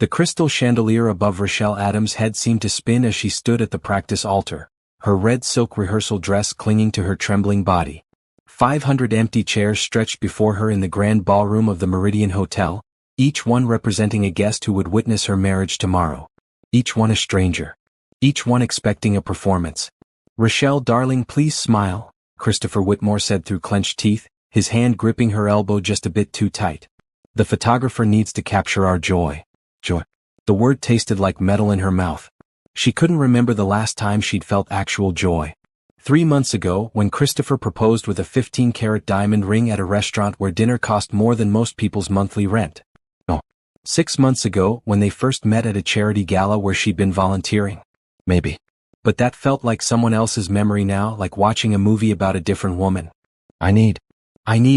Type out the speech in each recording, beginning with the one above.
The crystal chandelier above Rochelle Adams' head seemed to spin as she stood at the practice altar, her red silk rehearsal dress clinging to her trembling body. 500 empty chairs stretched before her in the grand ballroom of the Meridian Hotel, each one representing a guest who would witness her marriage tomorrow. Each one a stranger. Each one expecting a performance. "Rochelle, darling, please smile," Christopher Whitmore said through clenched teeth, his hand gripping her elbow just a bit too tight. "The photographer needs to capture our joy." Joy. The word tasted like metal in her mouth. She couldn't remember the last time she'd felt actual joy. 3 months ago, when Christopher proposed with a 15-carat diamond ring at a restaurant where dinner cost more than most people's monthly rent. 6 months ago, when they first met at a charity gala where she'd been volunteering. Maybe. But that felt like someone else's memory now, like watching a movie about a different woman. I need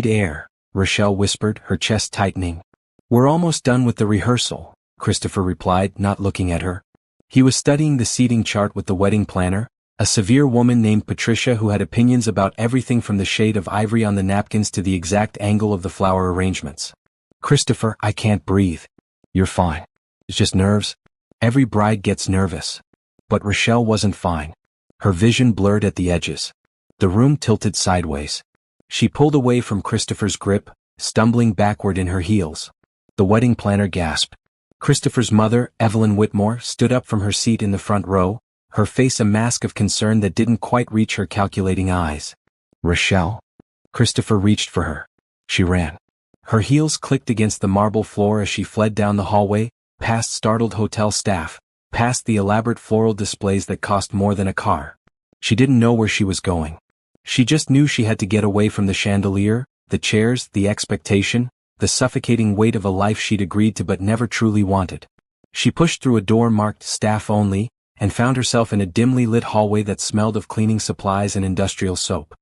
air," Rochelle whispered, her chest tightening. "We're almost done with the rehearsal," Christopher replied, not looking at her. He was studying the seating chart with the wedding planner, a severe woman named Patricia who had opinions about everything from the shade of ivory on the napkins to the exact angle of the flower arrangements. "Christopher, I can't breathe." "You're fine. It's just nerves. Every bride gets nervous." But Rochelle wasn't fine. Her vision blurred at the edges. The room tilted sideways. She pulled away from Christopher's grip, stumbling backward in her heels. The wedding planner gasped. Christopher's mother, Evelyn Whitmore, stood up from her seat in the front row, her face a mask of concern that didn't quite reach her calculating eyes. "Rochelle?" Christopher reached for her. She ran. Her heels clicked against the marble floor as she fled down the hallway, past startled hotel staff, past the elaborate floral displays that cost more than a car. She didn't know where she was going. She just knew she had to get away from the chandelier, the chairs, the expectation, the suffocating weight of a life she'd agreed to but never truly wanted. She pushed through a door marked "Staff Only," and found herself in a dimly lit hallway that smelled of cleaning supplies and industrial soap.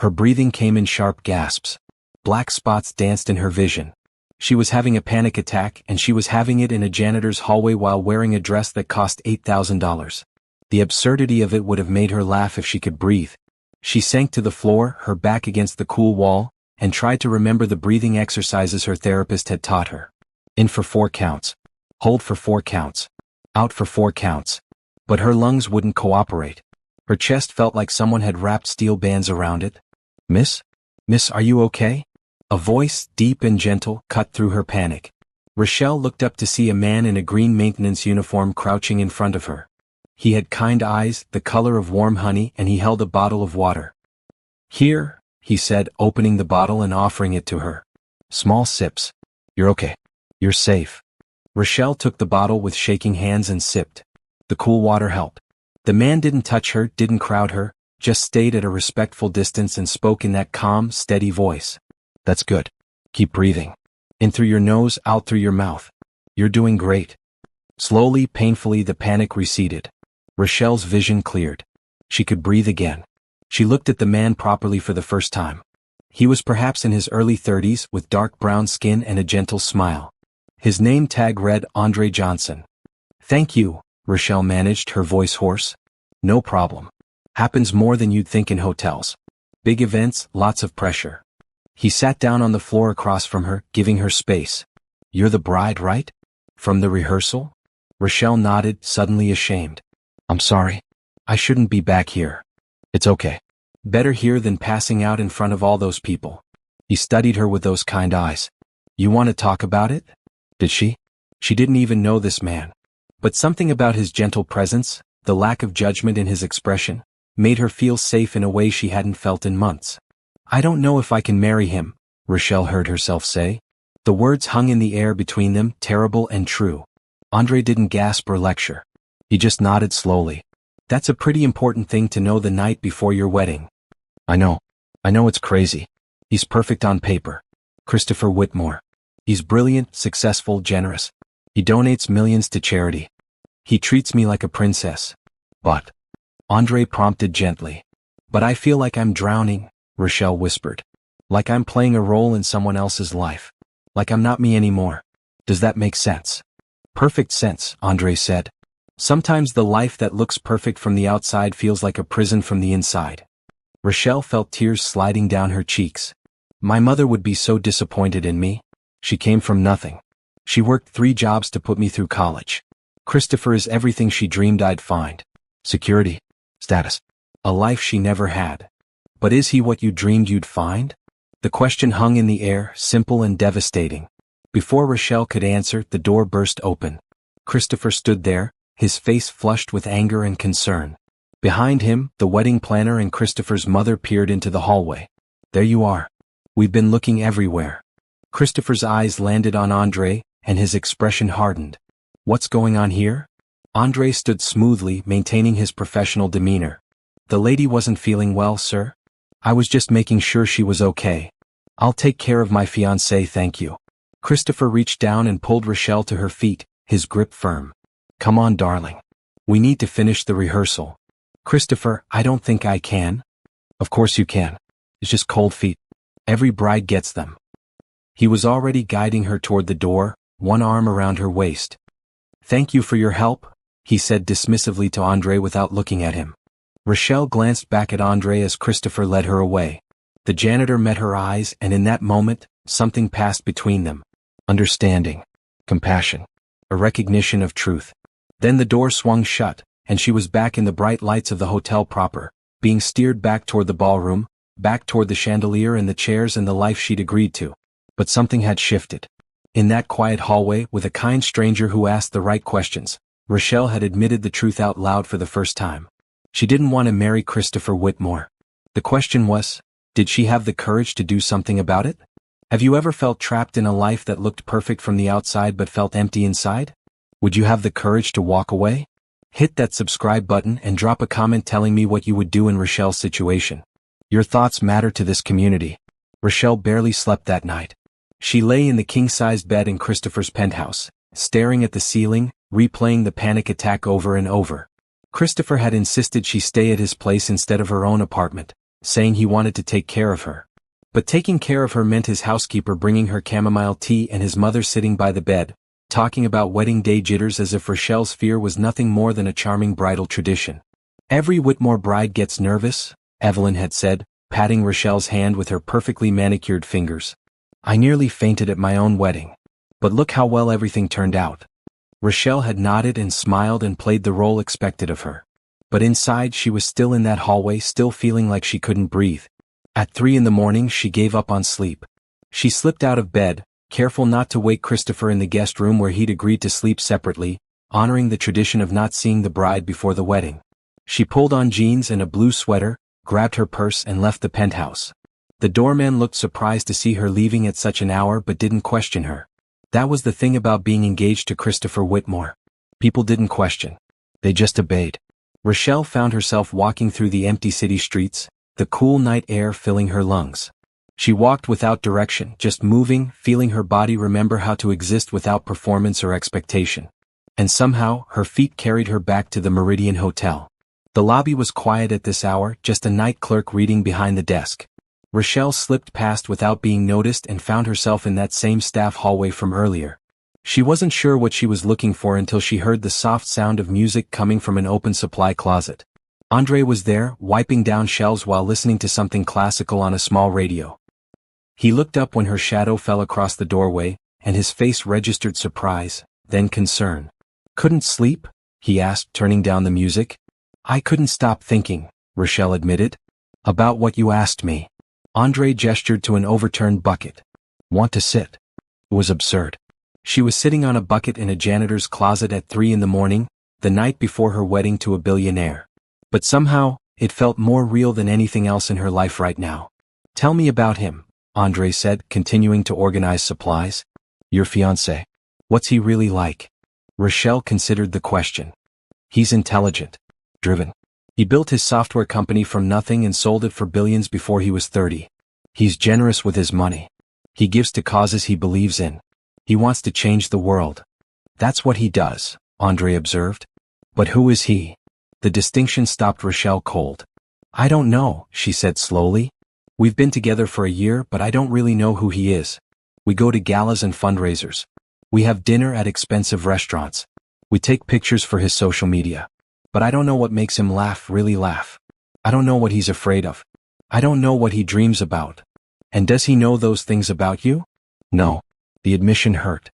Her breathing came in sharp gasps. Black spots danced in her vision. She was having a panic attack, and she was having it in a janitor's hallway while wearing a dress that cost $8,000. The absurdity of it would have made her laugh if she could breathe. She sank to the floor, her back against the cool wall, and tried to remember the breathing exercises her therapist had taught her. In for 4 counts. Hold for 4 counts. Out for 4 counts. But her lungs wouldn't cooperate. Her chest felt like someone had wrapped steel bands around it. Miss, are you okay?" A voice, deep and gentle, cut through her panic. Rochelle looked up to see a man in a green maintenance uniform crouching in front of her. He had kind eyes, the color of warm honey, and he held a bottle of water. "Here," he said, opening the bottle and offering it to her. "Small sips. You're okay. You're safe." Rochelle took the bottle with shaking hands and sipped. The cool water helped. The man didn't touch her, didn't crowd her, just stayed at a respectful distance and spoke in that calm, steady voice. "That's good. Keep breathing. In through your nose, out through your mouth. You're doing great." Slowly, painfully, the panic receded. Rochelle's vision cleared. She could breathe again. She looked at the man properly for the first time. He was perhaps in his early 30s, with dark brown skin and a gentle smile. His name tag read Andre Johnson. "Thank you," Rochelle managed, her voice hoarse. "No problem. Happens more than you'd think in hotels. Big events, lots of pressure." He sat down on the floor across from her, giving her space. "You're the bride, right? From the rehearsal?" Rochelle nodded, suddenly ashamed. "I'm sorry. I shouldn't be back here." "It's okay. Better here than passing out in front of all those people." He studied her with those kind eyes. "You want to talk about it?" Did she? She didn't even know this man. But something about his gentle presence, the lack of judgment in his expression, made her feel safe in a way she hadn't felt in months. "I don't know if I can marry him," Rochelle heard herself say. The words hung in the air between them, terrible and true. Andre didn't gasp or lecture. He just nodded slowly. "That's a pretty important thing to know the night before your wedding." I know it's crazy. He's perfect on paper. Christopher Whitmore. He's brilliant, successful, generous. He donates millions to charity. He treats me like a princess. But," Andre prompted gently. "But I feel like I'm drowning," Rochelle whispered. "Like I'm playing a role in someone else's life. Like I'm not me anymore. Does that make sense?" "Perfect sense," Andre said. "Sometimes the life that looks perfect from the outside feels like a prison from the inside." Rochelle felt tears sliding down her cheeks. "My mother would be so disappointed in me. She came from nothing. She worked 3 jobs to put me through college. Christopher is everything she dreamed I'd find. Security. Status. A life she never had. But is he what you dreamed you'd find? The question hung in the air, simple and devastating. Before Rochelle could answer, the door burst open. Christopher stood there, his face flushed with anger and concern. Behind him, the wedding planner and Christopher's mother peered into the hallway. There you are. We've been looking everywhere. Christopher's eyes landed on Andre, and his expression hardened. What's going on here? Andre stood smoothly, maintaining his professional demeanor. The lady wasn't feeling well, sir. I was just making sure she was okay. I'll take care of my fiancée, thank you. Christopher reached down and pulled Rochelle to her feet, his grip firm. Come on, darling. We need to finish the rehearsal. Christopher, I don't think I can. Of course you can. It's just cold feet. Every bride gets them. He was already guiding her toward the door, one arm around her waist. Thank you for your help, he said dismissively to Andre without looking at him. Rochelle glanced back at Andre as Christopher led her away. The janitor met her eyes, and in that moment, something passed between them. Understanding. Compassion. A recognition of truth. Then the door swung shut, and she was back in the bright lights of the hotel proper, being steered back toward the ballroom, back toward the chandelier and the chairs and the life she'd agreed to. But something had shifted. In that quiet hallway, with a kind stranger who asked the right questions, Rochelle had admitted the truth out loud for the first time. She didn't want to marry Christopher Whitmore. The question was, did she have the courage to do something about it? Have you ever felt trapped in a life that looked perfect from the outside but felt empty inside? Would you have the courage to walk away? Hit that subscribe button and drop a comment telling me what you would do in Rochelle's situation. Your thoughts matter to this community. Rochelle barely slept that night. She lay in the king-sized bed in Christopher's penthouse, staring at the ceiling, replaying the panic attack over and over. Christopher had insisted she stay at his place instead of her own apartment, saying he wanted to take care of her. But taking care of her meant his housekeeper bringing her chamomile tea and his mother sitting by the bed, talking about wedding day jitters as if Rochelle's fear was nothing more than a charming bridal tradition. Every Whitmore bride gets nervous, Evelyn had said, patting Rochelle's hand with her perfectly manicured fingers. I nearly fainted at my own wedding. But look how well everything turned out. Rochelle had nodded and smiled and played the role expected of her. But inside she was still in that hallway, still feeling like she couldn't breathe. At 3 a.m, she gave up on sleep. She slipped out of bed, careful not to wake Christopher in the guest room where he'd agreed to sleep separately, honoring the tradition of not seeing the bride before the wedding. She pulled on jeans and a blue sweater, grabbed her purse and left the penthouse. The doorman looked surprised to see her leaving at such an hour but didn't question her. That was the thing about being engaged to Christopher Whitmore. People didn't question. They just obeyed. Rochelle found herself walking through the empty city streets, the cool night air filling her lungs. She walked without direction, just moving, feeling her body remember how to exist without performance or expectation. And somehow, her feet carried her back to the Meridian Hotel. The lobby was quiet at this hour, just a night clerk reading behind the desk. Rochelle slipped past without being noticed and found herself in that same staff hallway from earlier. She wasn't sure what she was looking for until she heard the soft sound of music coming from an open supply closet. Andre was there, wiping down shelves while listening to something classical on a small radio. He looked up when her shadow fell across the doorway, and his face registered surprise, then concern. Couldn't sleep? He asked, turning down the music. I couldn't stop thinking, Rochelle admitted. About what you asked me. Andre gestured to an overturned bucket. Want to sit? It was absurd. She was sitting on a bucket in a janitor's closet at 3 a.m, the night before her wedding to a billionaire. But somehow, it felt more real than anything else in her life right now. Tell me about him, Andre said, continuing to organize supplies. Your fiancé. What's he really like? Rochelle considered the question. He's intelligent. Driven. He built his software company from nothing and sold it for billions before he was 30. He's generous with his money. He gives to causes he believes in. He wants to change the world. That's what he does, Andre observed. But who is he? The distinction stopped Rochelle cold. I don't know, she said slowly. We've been together for a year, but I don't really know who he is. We go to galas and fundraisers. We have dinner at expensive restaurants. We take pictures for his social media. But I don't know what makes him laugh, really laugh. I don't know what he's afraid of. I don't know what he dreams about. And does he know those things about you? No. The admission hurt.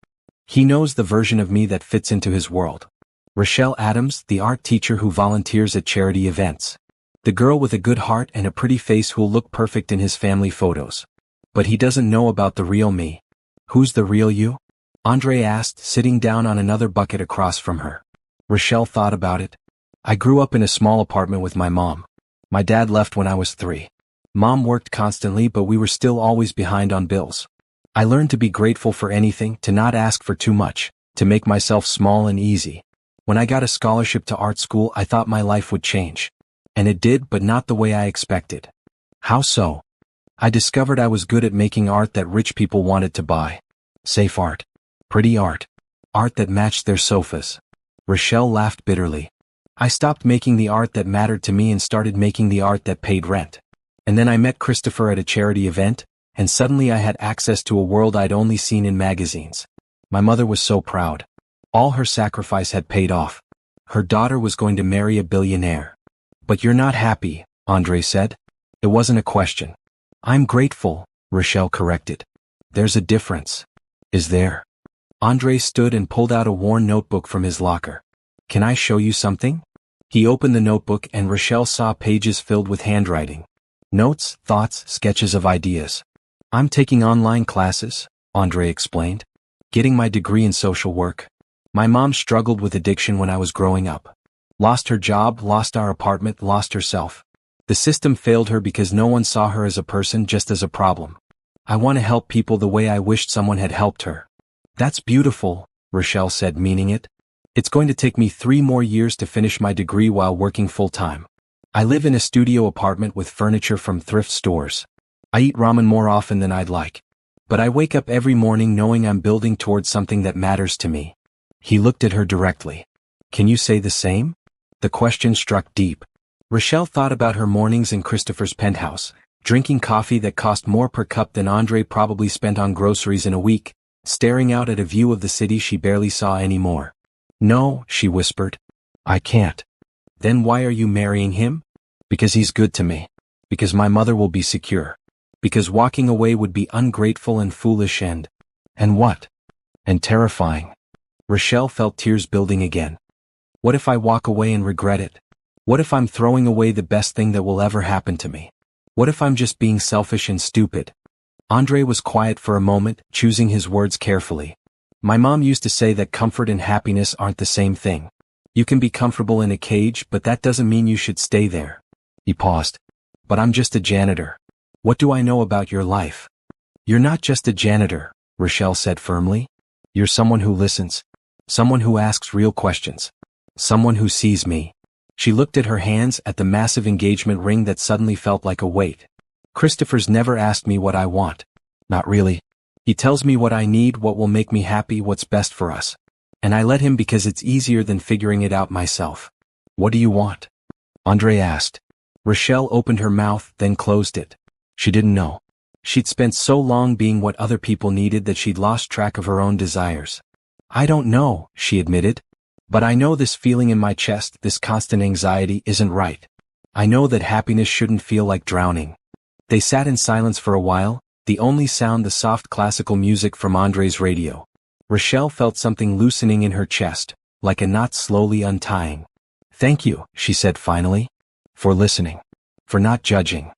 He knows the version of me that fits into his world. Rochelle Adams, the art teacher who volunteers at charity events. The girl with a good heart and a pretty face who'll look perfect in his family photos. But he doesn't know about the real me. Who's the real you? Andre asked, sitting down on another bucket across from her. Rochelle thought about it. I grew up in a small apartment with my mom. My dad left when I was 3. Mom worked constantly, but we were still always behind on bills. I learned to be grateful for anything, to not ask for too much, to make myself small and easy. When I got a scholarship to art school, I thought my life would change. And it did, but not the way I expected. How so? I discovered I was good at making art that rich people wanted to buy. Safe art. Pretty art. Art that matched their sofas. Rochelle laughed bitterly. I stopped making the art that mattered to me and started making the art that paid rent. And then I met Christopher at a charity event, and suddenly I had access to a world I'd only seen in magazines. My mother was so proud. All her sacrifice had paid off. Her daughter was going to marry a billionaire. But you're not happy, Andre said. It wasn't a question. I'm grateful, Rochelle corrected. There's a difference. Is there? Andre stood and pulled out a worn notebook from his locker. Can I show you something? He opened the notebook and Rochelle saw pages filled with handwriting. Notes, thoughts, sketches of ideas. I'm taking online classes, Andre explained. Getting my degree in social work. My mom struggled with addiction when I was growing up. Lost her job, lost our apartment, lost herself. The system failed her because no one saw her as a person, just as a problem. I want to help people the way I wished someone had helped her. That's beautiful, Rochelle said, meaning it. It's going to take me 3 more years to finish my degree while working full-time. I live in a studio apartment with furniture from thrift stores. I eat ramen more often than I'd like. But I wake up every morning knowing I'm building towards something that matters to me. He looked at her directly. Can you say the same? The question struck deep. Rochelle thought about her mornings in Christopher's penthouse, drinking coffee that cost more per cup than Andre probably spent on groceries in a week, staring out at a view of the city she barely saw anymore. No, she whispered. I can't. Then why are you marrying him? Because he's good to me. Because my mother will be secure. Because walking away would be ungrateful and foolish and what? And terrifying. Rochelle felt tears building again. What if I walk away and regret it? What if I'm throwing away the best thing that will ever happen to me? What if I'm just being selfish and stupid? Andre was quiet for a moment, choosing his words carefully. My mom used to say that comfort and happiness aren't the same thing. You can be comfortable in a cage, but that doesn't mean you should stay there. He paused. But I'm just a janitor. What do I know about your life? You're not just a janitor, Rochelle said firmly. You're someone who listens. Someone who asks real questions. Someone who sees me. She looked at her hands, at the massive engagement ring that suddenly felt like a weight. Christopher's never asked me what I want. Not really. He tells me what I need, what will make me happy, what's best for us. And I let him because it's easier than figuring it out myself. What do you want? Andre asked. Rochelle opened her mouth, then closed it. She didn't know. She'd spent so long being what other people needed that she'd lost track of her own desires. I don't know, she admitted. But I know this feeling in my chest, this constant anxiety, isn't right. I know that happiness shouldn't feel like drowning. They sat in silence for a while, the only sound the soft classical music from Andre's radio. Rochelle felt something loosening in her chest, like a knot slowly untying. Thank you, she said finally. For listening. For not judging.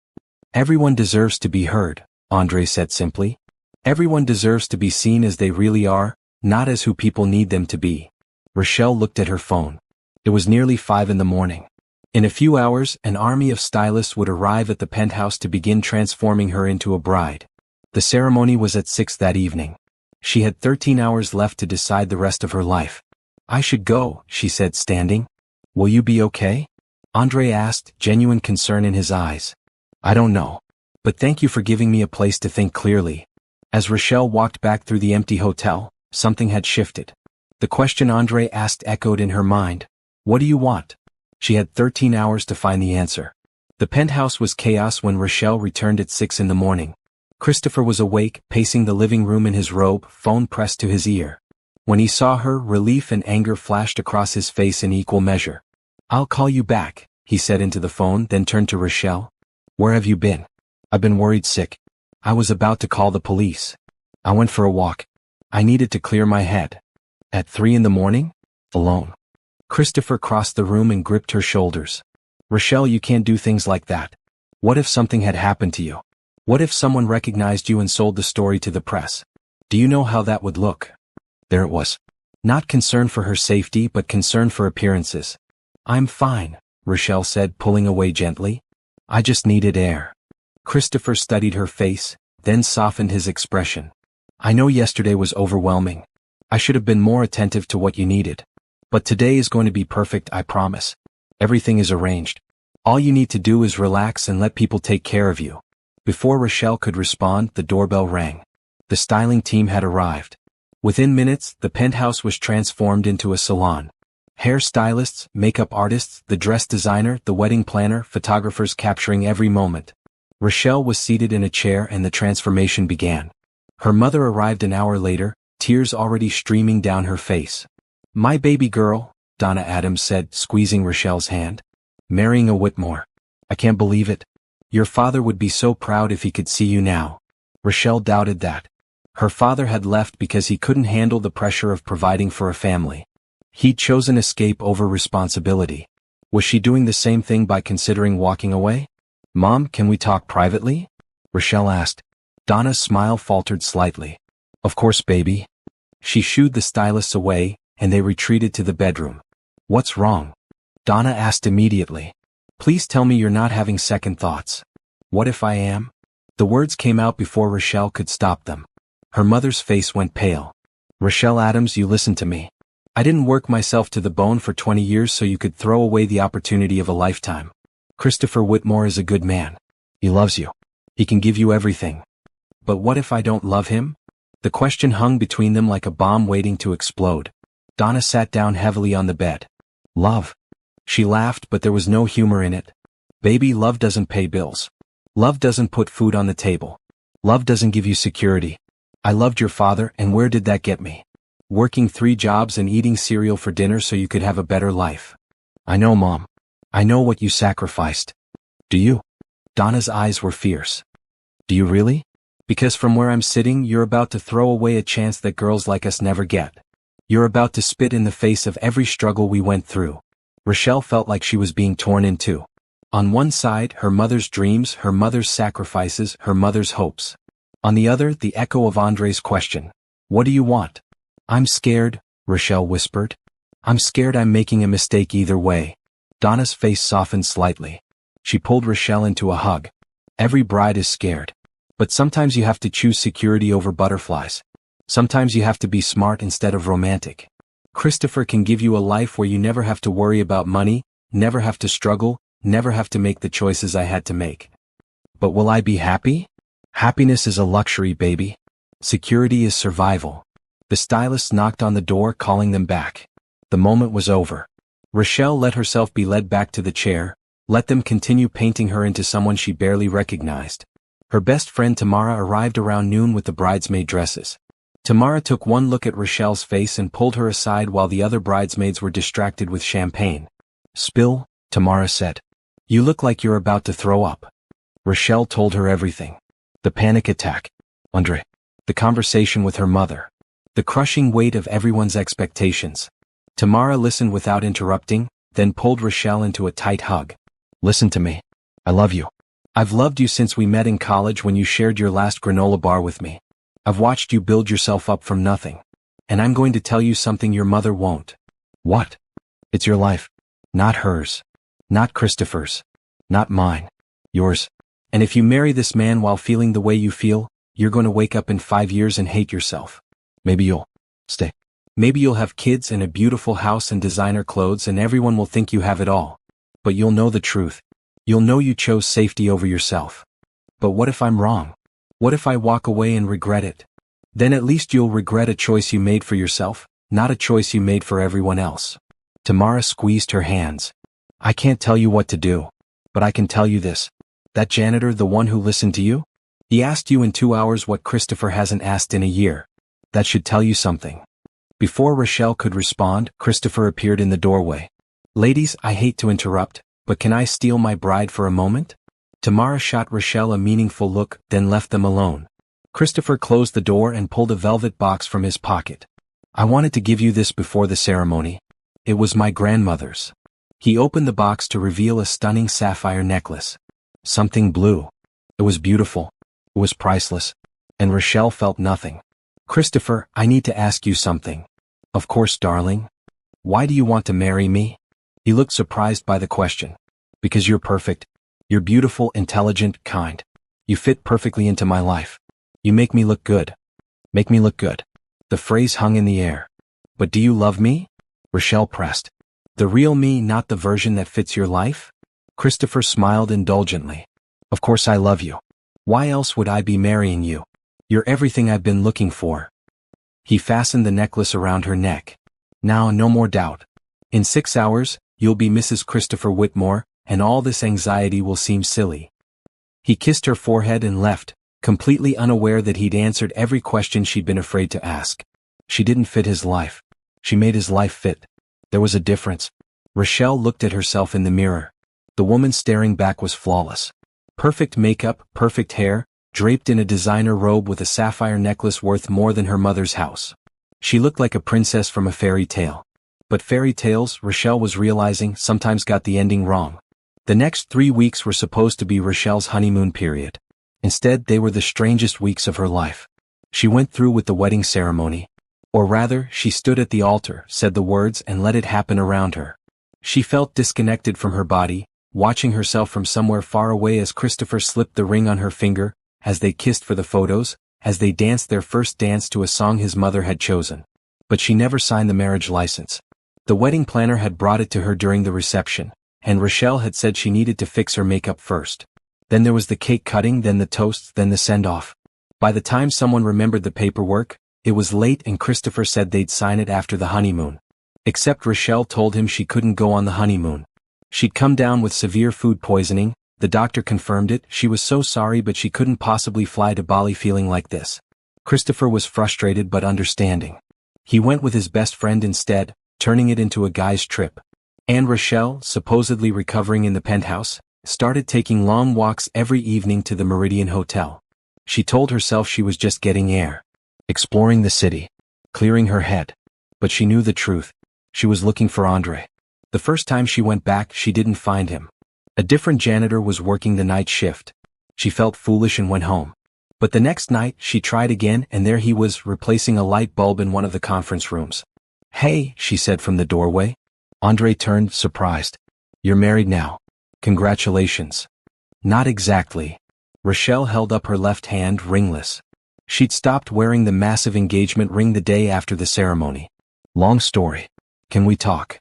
Everyone deserves to be heard, Andre said simply. Everyone deserves to be seen as they really are, not as who people need them to be. Rochelle looked at her phone. It was nearly 5 in the morning. In a few hours, an army of stylists would arrive at the penthouse to begin transforming her into a bride. The ceremony was at 6 that evening. She had 13 hours left to decide the rest of her life. I should go, she said, standing. Will you be okay? Andre asked, genuine concern in his eyes. I don't know. But thank you for giving me a place to think clearly. As Rochelle walked back through the empty hotel, something had shifted. The question Andre asked echoed in her mind. What do you want? She had 13 hours to find the answer. The penthouse was chaos when Rochelle returned at 6 in the morning. Christopher was awake, pacing the living room in his robe, phone pressed to his ear. When he saw her, relief and anger flashed across his face in equal measure. I'll call you back, he said into the phone, then turned to Rochelle. Where have you been? I've been worried sick. I was about to call the police. I went for a walk. I needed to clear my head. At 3 in the morning? Alone. Christopher crossed the room and gripped her shoulders. Rochelle, you can't do things like that. What if something had happened to you? What if someone recognized you and sold the story to the press? Do you know how that would look? There it was. Not concern for her safety, but concern for appearances. I'm fine, Rochelle said, pulling away gently. I just needed air. Christopher studied her face, then softened his expression. I know yesterday was overwhelming. I should have been more attentive to what you needed. But today is going to be perfect, I promise. Everything is arranged. All you need to do is relax and let people take care of you. Before Rochelle could respond, the doorbell rang. The styling team had arrived. Within minutes, the penthouse was transformed into a salon. Hair stylists, makeup artists, the dress designer, the wedding planner, photographers capturing every moment. Rochelle was seated in a chair and the transformation began. Her mother arrived an hour later, tears already streaming down her face. My baby girl, Donna Adams said, squeezing Rochelle's hand. Marrying a Whitmore. I can't believe it. Your father would be so proud if he could see you now. Rochelle doubted that. Her father had left because he couldn't handle the pressure of providing for a family. He'd chosen escape over responsibility. Was she doing the same thing by considering walking away? Mom, can we talk privately? Rochelle asked. Donna's smile faltered slightly. Of course, baby. She shooed the stylists away, and they retreated to the bedroom. What's wrong? Donna asked immediately. Please tell me you're not having second thoughts. What if I am? The words came out before Rochelle could stop them. Her mother's face went pale. Rochelle Adams, you listen to me. I didn't work myself to the bone for 20 years so you could throw away the opportunity of a lifetime. Christopher Whitmore is a good man. He loves you. He can give you everything. But what if I don't love him? The question hung between them like a bomb waiting to explode. Donna sat down heavily on the bed. Love. She laughed, but there was no humor in it. Baby, love doesn't pay bills. Love doesn't put food on the table. Love doesn't give you security. I loved your father, and where did that get me? Working 3 jobs and eating cereal for dinner so you could have a better life. I know, Mom. I know what you sacrificed. Do you? Donna's eyes were fierce. Do you really? Because from where I'm sitting, you're about to throw away a chance that girls like us never get. You're about to spit in the face of every struggle we went through. Rochelle felt like she was being torn in two. On one side, her mother's dreams, her mother's sacrifices, her mother's hopes. On the other, the echo of Andre's question. What do you want? I'm scared, Rochelle whispered. I'm scared I'm making a mistake either way. Donna's face softened slightly. She pulled Rochelle into a hug. Every bride is scared. But sometimes you have to choose security over butterflies. Sometimes you have to be smart instead of romantic. Christopher can give you a life where you never have to worry about money, never have to struggle, never have to make the choices I had to make. But will I be happy? Happiness is a luxury, baby. Security is survival. The stylist knocked on the door, calling them back. The moment was over. Rochelle let herself be led back to the chair, let them continue painting her into someone she barely recognized. Her best friend Tamara arrived around noon with the bridesmaid dresses. Tamara took one look at Rochelle's face and pulled her aside while the other bridesmaids were distracted with champagne. Spill, Tamara said. You look like you're about to throw up. Rochelle told her everything. The panic attack. Andre. The conversation with her mother. The crushing weight of everyone's expectations. Tamara listened without interrupting, then pulled Rochelle into a tight hug. Listen to me. I love you. I've loved you since we met in college when you shared your last granola bar with me. I've watched you build yourself up from nothing. And I'm going to tell you something your mother won't. What? It's your life. Not hers. Not Christopher's. Not mine. Yours. And if you marry this man while feeling the way you feel, you're going to wake up in 5 years and hate yourself. Maybe you'll stay. Maybe you'll have kids and a beautiful house and designer clothes and everyone will think you have it all. But you'll know the truth. You'll know you chose safety over yourself. But what if I'm wrong? What if I walk away and regret it? Then at least you'll regret a choice you made for yourself, not a choice you made for everyone else. Tamara squeezed her hands. I can't tell you what to do. But I can tell you this. That janitor, the one who listened to you? He asked you in 2 hours what Christopher hasn't asked in a year. That should tell you something. Before Rochelle could respond, Christopher appeared in the doorway. Ladies, I hate to interrupt, but can I steal my bride for a moment? Tamara shot Rochelle a meaningful look, then left them alone. Christopher closed the door and pulled a velvet box from his pocket. I wanted to give you this before the ceremony. It was my grandmother's. He opened the box to reveal a stunning sapphire necklace. Something blue. It was beautiful. It was priceless. And Rochelle felt nothing. Christopher, I need to ask you something. Of course, darling. Why do you want to marry me? He looked surprised by the question. Because you're perfect. You're beautiful, intelligent, kind. You fit perfectly into my life. You make me look good. Make me look good. The phrase hung in the air. But do you love me? Rochelle pressed. The real me, not the version that fits your life? Christopher smiled indulgently. Of course I love you. Why else would I be marrying you? You're everything I've been looking for. He fastened the necklace around her neck. Now no more doubt. In 6 hours, you'll be Mrs. Christopher Whitmore, and all this anxiety will seem silly. He kissed her forehead and left, completely unaware that he'd answered every question she'd been afraid to ask. She didn't fit his life. She made his life fit. There was a difference. Rochelle looked at herself in the mirror. The woman staring back was flawless. Perfect makeup, perfect hair, draped in a designer robe with a sapphire necklace worth more than her mother's house. She looked like a princess from a fairy tale. But fairy tales, Rochelle was realizing, sometimes got the ending wrong. The next 3 weeks were supposed to be Rochelle's honeymoon period. Instead, they were the strangest weeks of her life. She went through with the wedding ceremony. Or rather, she stood at the altar, said the words, and let it happen around her. She felt disconnected from her body, watching herself from somewhere far away as Christopher slipped the ring on her finger, as they kissed for the photos, as they danced their first dance to a song his mother had chosen. But she never signed the marriage license. The wedding planner had brought it to her during the reception, and Rochelle had said she needed to fix her makeup first. Then there was the cake cutting, then the toasts, then the send-off. By the time someone remembered the paperwork, it was late and Christopher said they'd sign it after the honeymoon. Except Rochelle told him she couldn't go on the honeymoon. She'd come down with severe food poisoning, the doctor confirmed it, she was so sorry but she couldn't possibly fly to Bali feeling like this. Christopher was frustrated but understanding. He went with his best friend instead, turning it into a guy's trip. And Rochelle, supposedly recovering in the penthouse, started taking long walks every evening to the Meridian Hotel. She told herself she was just getting air. Exploring the city. Clearing her head. But she knew the truth. She was looking for Andre. The first time she went back, she didn't find him. A different janitor was working the night shift. She felt foolish and went home. But the next night, she tried again and there he was, replacing a light bulb in one of the conference rooms. Hey, she said from the doorway. Andre turned, surprised. You're married now. Congratulations. Not exactly. Rochelle held up her left hand, ringless. She'd stopped wearing the massive engagement ring the day after the ceremony. Long story. Can we talk?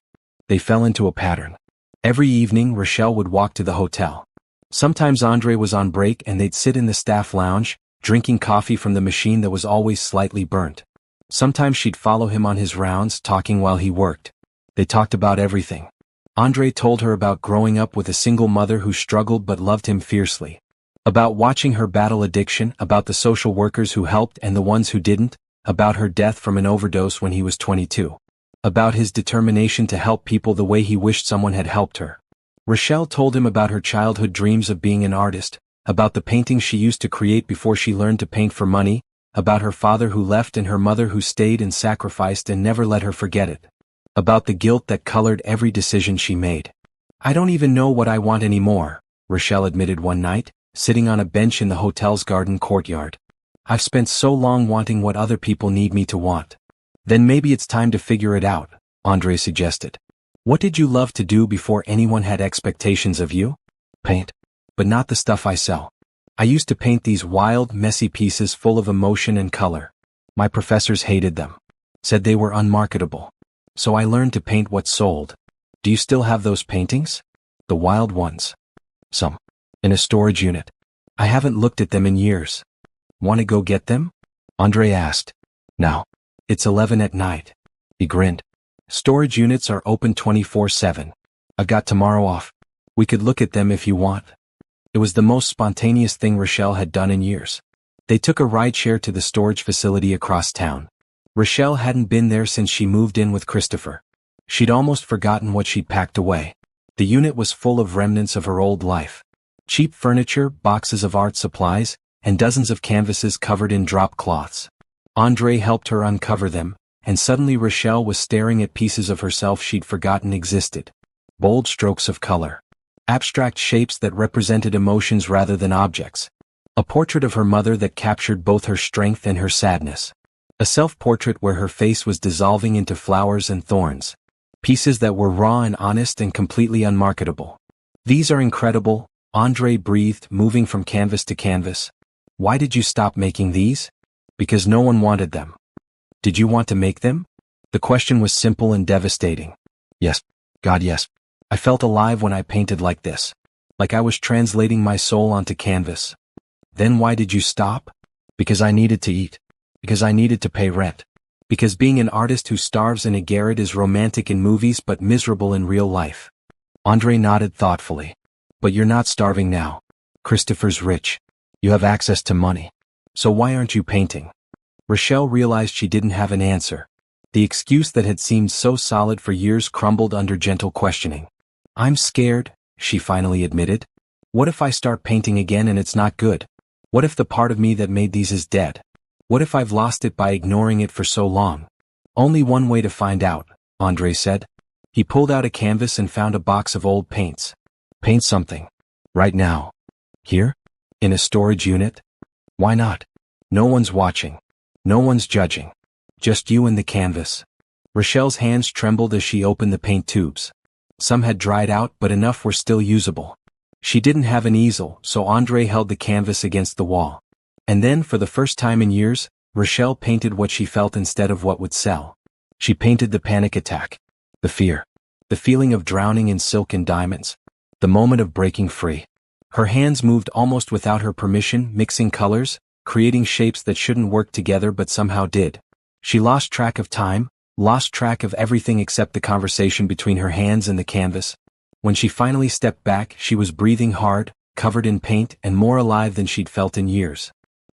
They fell into a pattern. Every evening, Rochelle would walk to the hotel. Sometimes Andre was on break and they'd sit in the staff lounge, drinking coffee from the machine that was always slightly burnt. Sometimes she'd follow him on his rounds, talking while he worked. They talked about everything. Andre told her about growing up with a single mother who struggled but loved him fiercely. About watching her battle addiction, about the social workers who helped and the ones who didn't, about her death from an overdose when he was 22. About his determination to help people the way he wished someone had helped her. Rochelle told him about her childhood dreams of being an artist, about the paintings she used to create before she learned to paint for money, about her father who left and her mother who stayed and sacrificed and never let her forget it. About the guilt that colored every decision she made. I don't even know what I want anymore, Rochelle admitted one night, sitting on a bench in the hotel's garden courtyard. I've spent so long wanting what other people need me to want. Then maybe it's time to figure it out, Andre suggested. What did you love to do before anyone had expectations of you? Paint. But not the stuff I sell. I used to paint these wild, messy pieces full of emotion and color. My professors hated them. Said they were unmarketable. So I learned to paint what sold. Do you still have those paintings? The wild ones. Some. In a storage unit. I haven't looked at them in years. Want to go get them? Andre asked. No. It's 11 at night. He grinned. Storage units are open 24/7. I got tomorrow off. We could look at them if you want. It was the most spontaneous thing Rochelle had done in years. They took a rideshare to the storage facility across town. Rochelle hadn't been there since she moved in with Christopher. She'd almost forgotten what she'd packed away. The unit was full of remnants of her old life. Cheap furniture, boxes of art supplies, and dozens of canvases covered in drop cloths. Andre helped her uncover them, and suddenly Rochelle was staring at pieces of herself she'd forgotten existed. Bold strokes of color. Abstract shapes that represented emotions rather than objects. A portrait of her mother that captured both her strength and her sadness. A self-portrait where her face was dissolving into flowers and thorns. Pieces that were raw and honest and completely unmarketable. These are incredible, Andre breathed, moving from canvas to canvas. Why did you stop making these? Because no one wanted them. Did you want to make them? The question was simple and devastating. Yes. God, yes. I felt alive when I painted like this. Like I was translating my soul onto canvas. Then why did you stop? Because I needed to eat. Because I needed to pay rent. Because being an artist who starves in a garret is romantic in movies but miserable in real life. Andre nodded thoughtfully. But you're not starving now. Christopher's rich. You have access to money. So why aren't you painting? Rochelle realized she didn't have an answer. The excuse that had seemed so solid for years crumbled under gentle questioning. I'm scared, she finally admitted. What if I start painting again and it's not good? What if the part of me that made these is dead? What if I've lost it by ignoring it for so long? Only one way to find out, Andre said. He pulled out a canvas and found a box of old paints. Paint something. Right now. Here? In a storage unit? Why not? No one's watching. No one's judging. Just you and the canvas. Rochelle's hands trembled as she opened the paint tubes. Some had dried out, but enough were still usable. She didn't have an easel, so Andre held the canvas against the wall. And then, for the first time in years, Rochelle painted what she felt instead of what would sell. She painted the panic attack. The fear. The feeling of drowning in silk and diamonds. The moment of breaking free. Her hands moved almost without her permission, mixing colors, creating shapes that shouldn't work together but somehow did. She lost track of time, lost track of everything except the conversation between her hands and the canvas. When she finally stepped back, she was breathing hard, covered in paint, and more alive than she'd felt in years.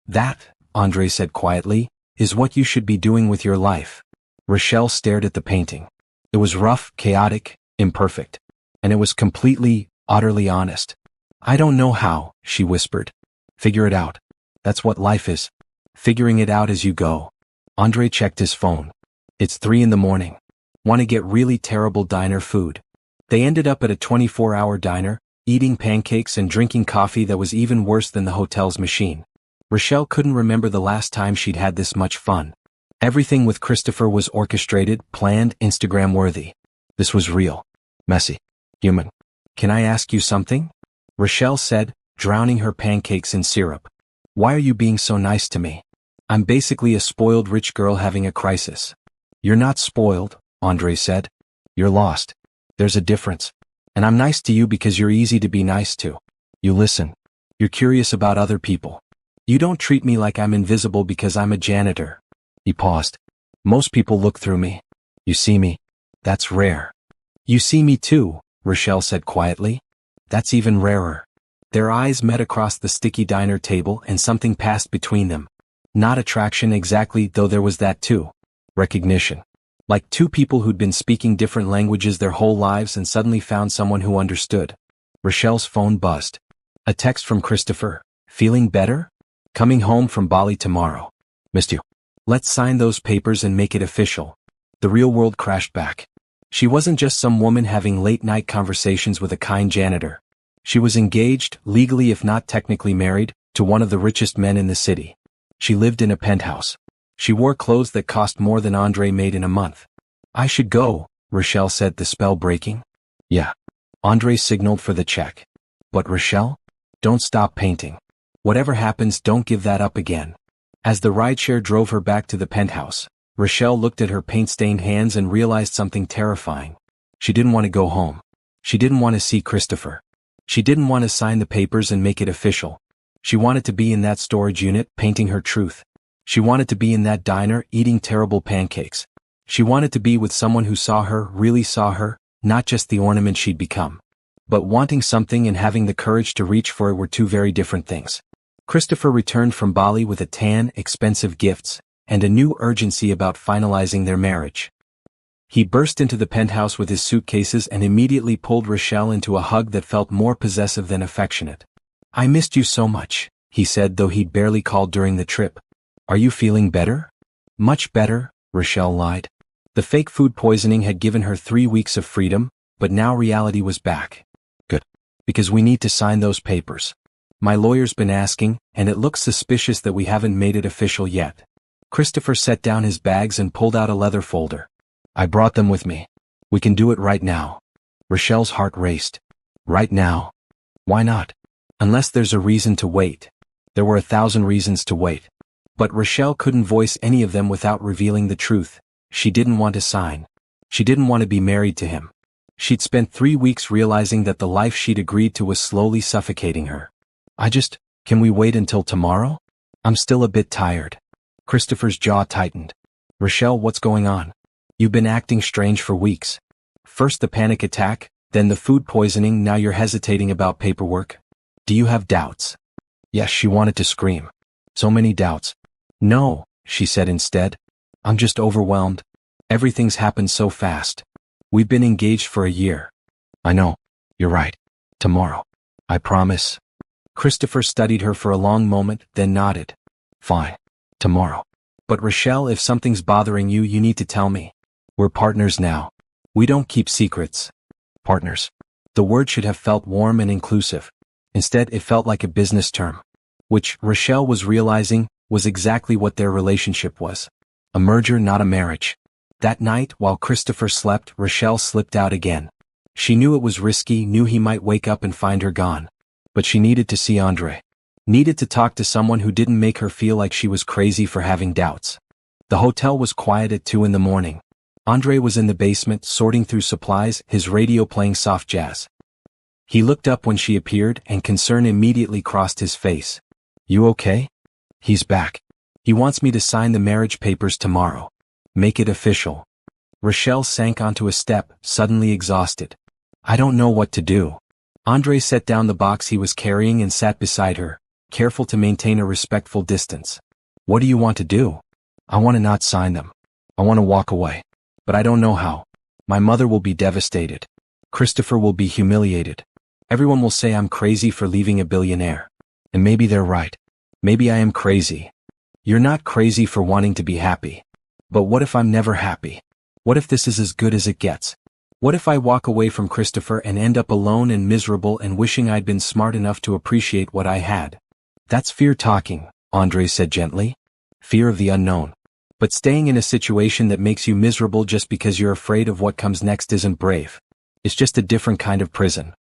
That, Andre said quietly, is what you should be doing with your life. Rochelle stared at the painting. It was rough, chaotic, imperfect. And it was completely, utterly honest. I don't know how, she whispered. Figure it out. That's what life is. Figuring it out as you go. Andre checked his phone. It's 3 a.m. Want to get really terrible diner food. They ended up at a 24-hour diner, eating pancakes and drinking coffee that was even worse than the hotel's machine. Rochelle couldn't remember the last time she'd had this much fun. Everything with Christopher was orchestrated, planned, Instagram-worthy. This was real. Messy. Human. Can I ask you something? Rochelle said, drowning her pancakes in syrup. Why are you being so nice to me? I'm basically a spoiled rich girl having a crisis. You're not spoiled, Andre said. You're lost. There's a difference. And I'm nice to you because you're easy to be nice to. You listen. You're curious about other people. You don't treat me like I'm invisible because I'm a janitor. He paused. Most people look through me. You see me. That's rare. You see me too, Rochelle said quietly. That's even rarer. Their eyes met across the sticky diner table and something passed between them. Not attraction exactly, though there was that too. Recognition. Like two people who'd been speaking different languages their whole lives and suddenly found someone who understood. Rochelle's phone buzzed. A text from Christopher. Feeling better? Coming home from Bali tomorrow. Missed you. Let's sign those papers and make it official. The real world crashed back. She wasn't just some woman having late-night conversations with a kind janitor. She was engaged, legally if not technically married, to one of the richest men in the city. She lived in a penthouse. She wore clothes that cost more than Andre made in a month. I should go, Rochelle said, the spell breaking. Yeah. Andre signaled for the check. But Rochelle? Don't stop painting. Whatever happens, don't give that up again. As the rideshare drove her back to the penthouse, Rochelle looked at her paint-stained hands and realized something terrifying. She didn't want to go home. She didn't want to see Christopher. She didn't want to sign the papers and make it official. She wanted to be in that storage unit, painting her truth. She wanted to be in that diner, eating terrible pancakes. She wanted to be with someone who saw her, really saw her, not just the ornament she'd become. But wanting something and having the courage to reach for it were two very different things. Christopher returned from Bali with a tan, expensive gifts, and a new urgency about finalizing their marriage. He burst into the penthouse with his suitcases and immediately pulled Rochelle into a hug that felt more possessive than affectionate. I missed you so much, he said, though he'd barely called during the trip. Are you feeling better? Much better, Rochelle lied. The fake food poisoning had given her 3 weeks of freedom, but now reality was back. Good. Because we need to sign those papers. My lawyer's been asking, and it looks suspicious that we haven't made it official yet. Christopher set down his bags and pulled out a leather folder. I brought them with me. We can do it right now. Rochelle's heart raced. Right now? Why not? Unless there's a reason to wait. There were 1,000 reasons to wait. But Rochelle couldn't voice any of them without revealing the truth. She didn't want to sign. She didn't want to be married to him. She'd spent 3 weeks realizing that the life she'd agreed to was slowly suffocating her. Can we wait until tomorrow? I'm still a bit tired. Christopher's jaw tightened. Rochelle, what's going on? You've been acting strange for weeks. First the panic attack, then the food poisoning, now you're hesitating about paperwork. Do you have doubts? Yes, she wanted to scream. So many doubts. No, she said instead. I'm just overwhelmed. Everything's happened so fast. We've been engaged for a year. I know. You're right. Tomorrow. I promise. Christopher studied her for a long moment, then nodded. Fine. Tomorrow. But Rochelle, if something's bothering you, you need to tell me. We're partners now. We don't keep secrets. Partners. The word should have felt warm and inclusive. Instead, it felt like a business term. Which, Rochelle was realizing, was exactly what their relationship was. A merger, not a marriage. That night, while Christopher slept, Rochelle slipped out again. She knew it was risky, knew he might wake up and find her gone. But she needed to see Andre. Needed to talk to someone who didn't make her feel like she was crazy for having doubts. The hotel was quiet at 2 a.m. Andre was in the basement, sorting through supplies, his radio playing soft jazz. He looked up when she appeared, and concern immediately crossed his face. You okay? He's back. He wants me to sign the marriage papers tomorrow. Make it official. Rochelle sank onto a step, suddenly exhausted. I don't know what to do. Andre set down the box he was carrying and sat beside her, careful to maintain a respectful distance. What do you want to do? I want to not sign them. I want to walk away. But I don't know how. My mother will be devastated. Christopher will be humiliated. Everyone will say I'm crazy for leaving a billionaire. And maybe they're right. Maybe I am crazy. You're not crazy for wanting to be happy. But what if I'm never happy? What if this is as good as it gets? What if I walk away from Christopher and end up alone and miserable and wishing I'd been smart enough to appreciate what I had? That's fear talking, Andre said gently. Fear of the unknown. But staying in a situation that makes you miserable just because you're afraid of what comes next isn't brave. It's just a different kind of prison.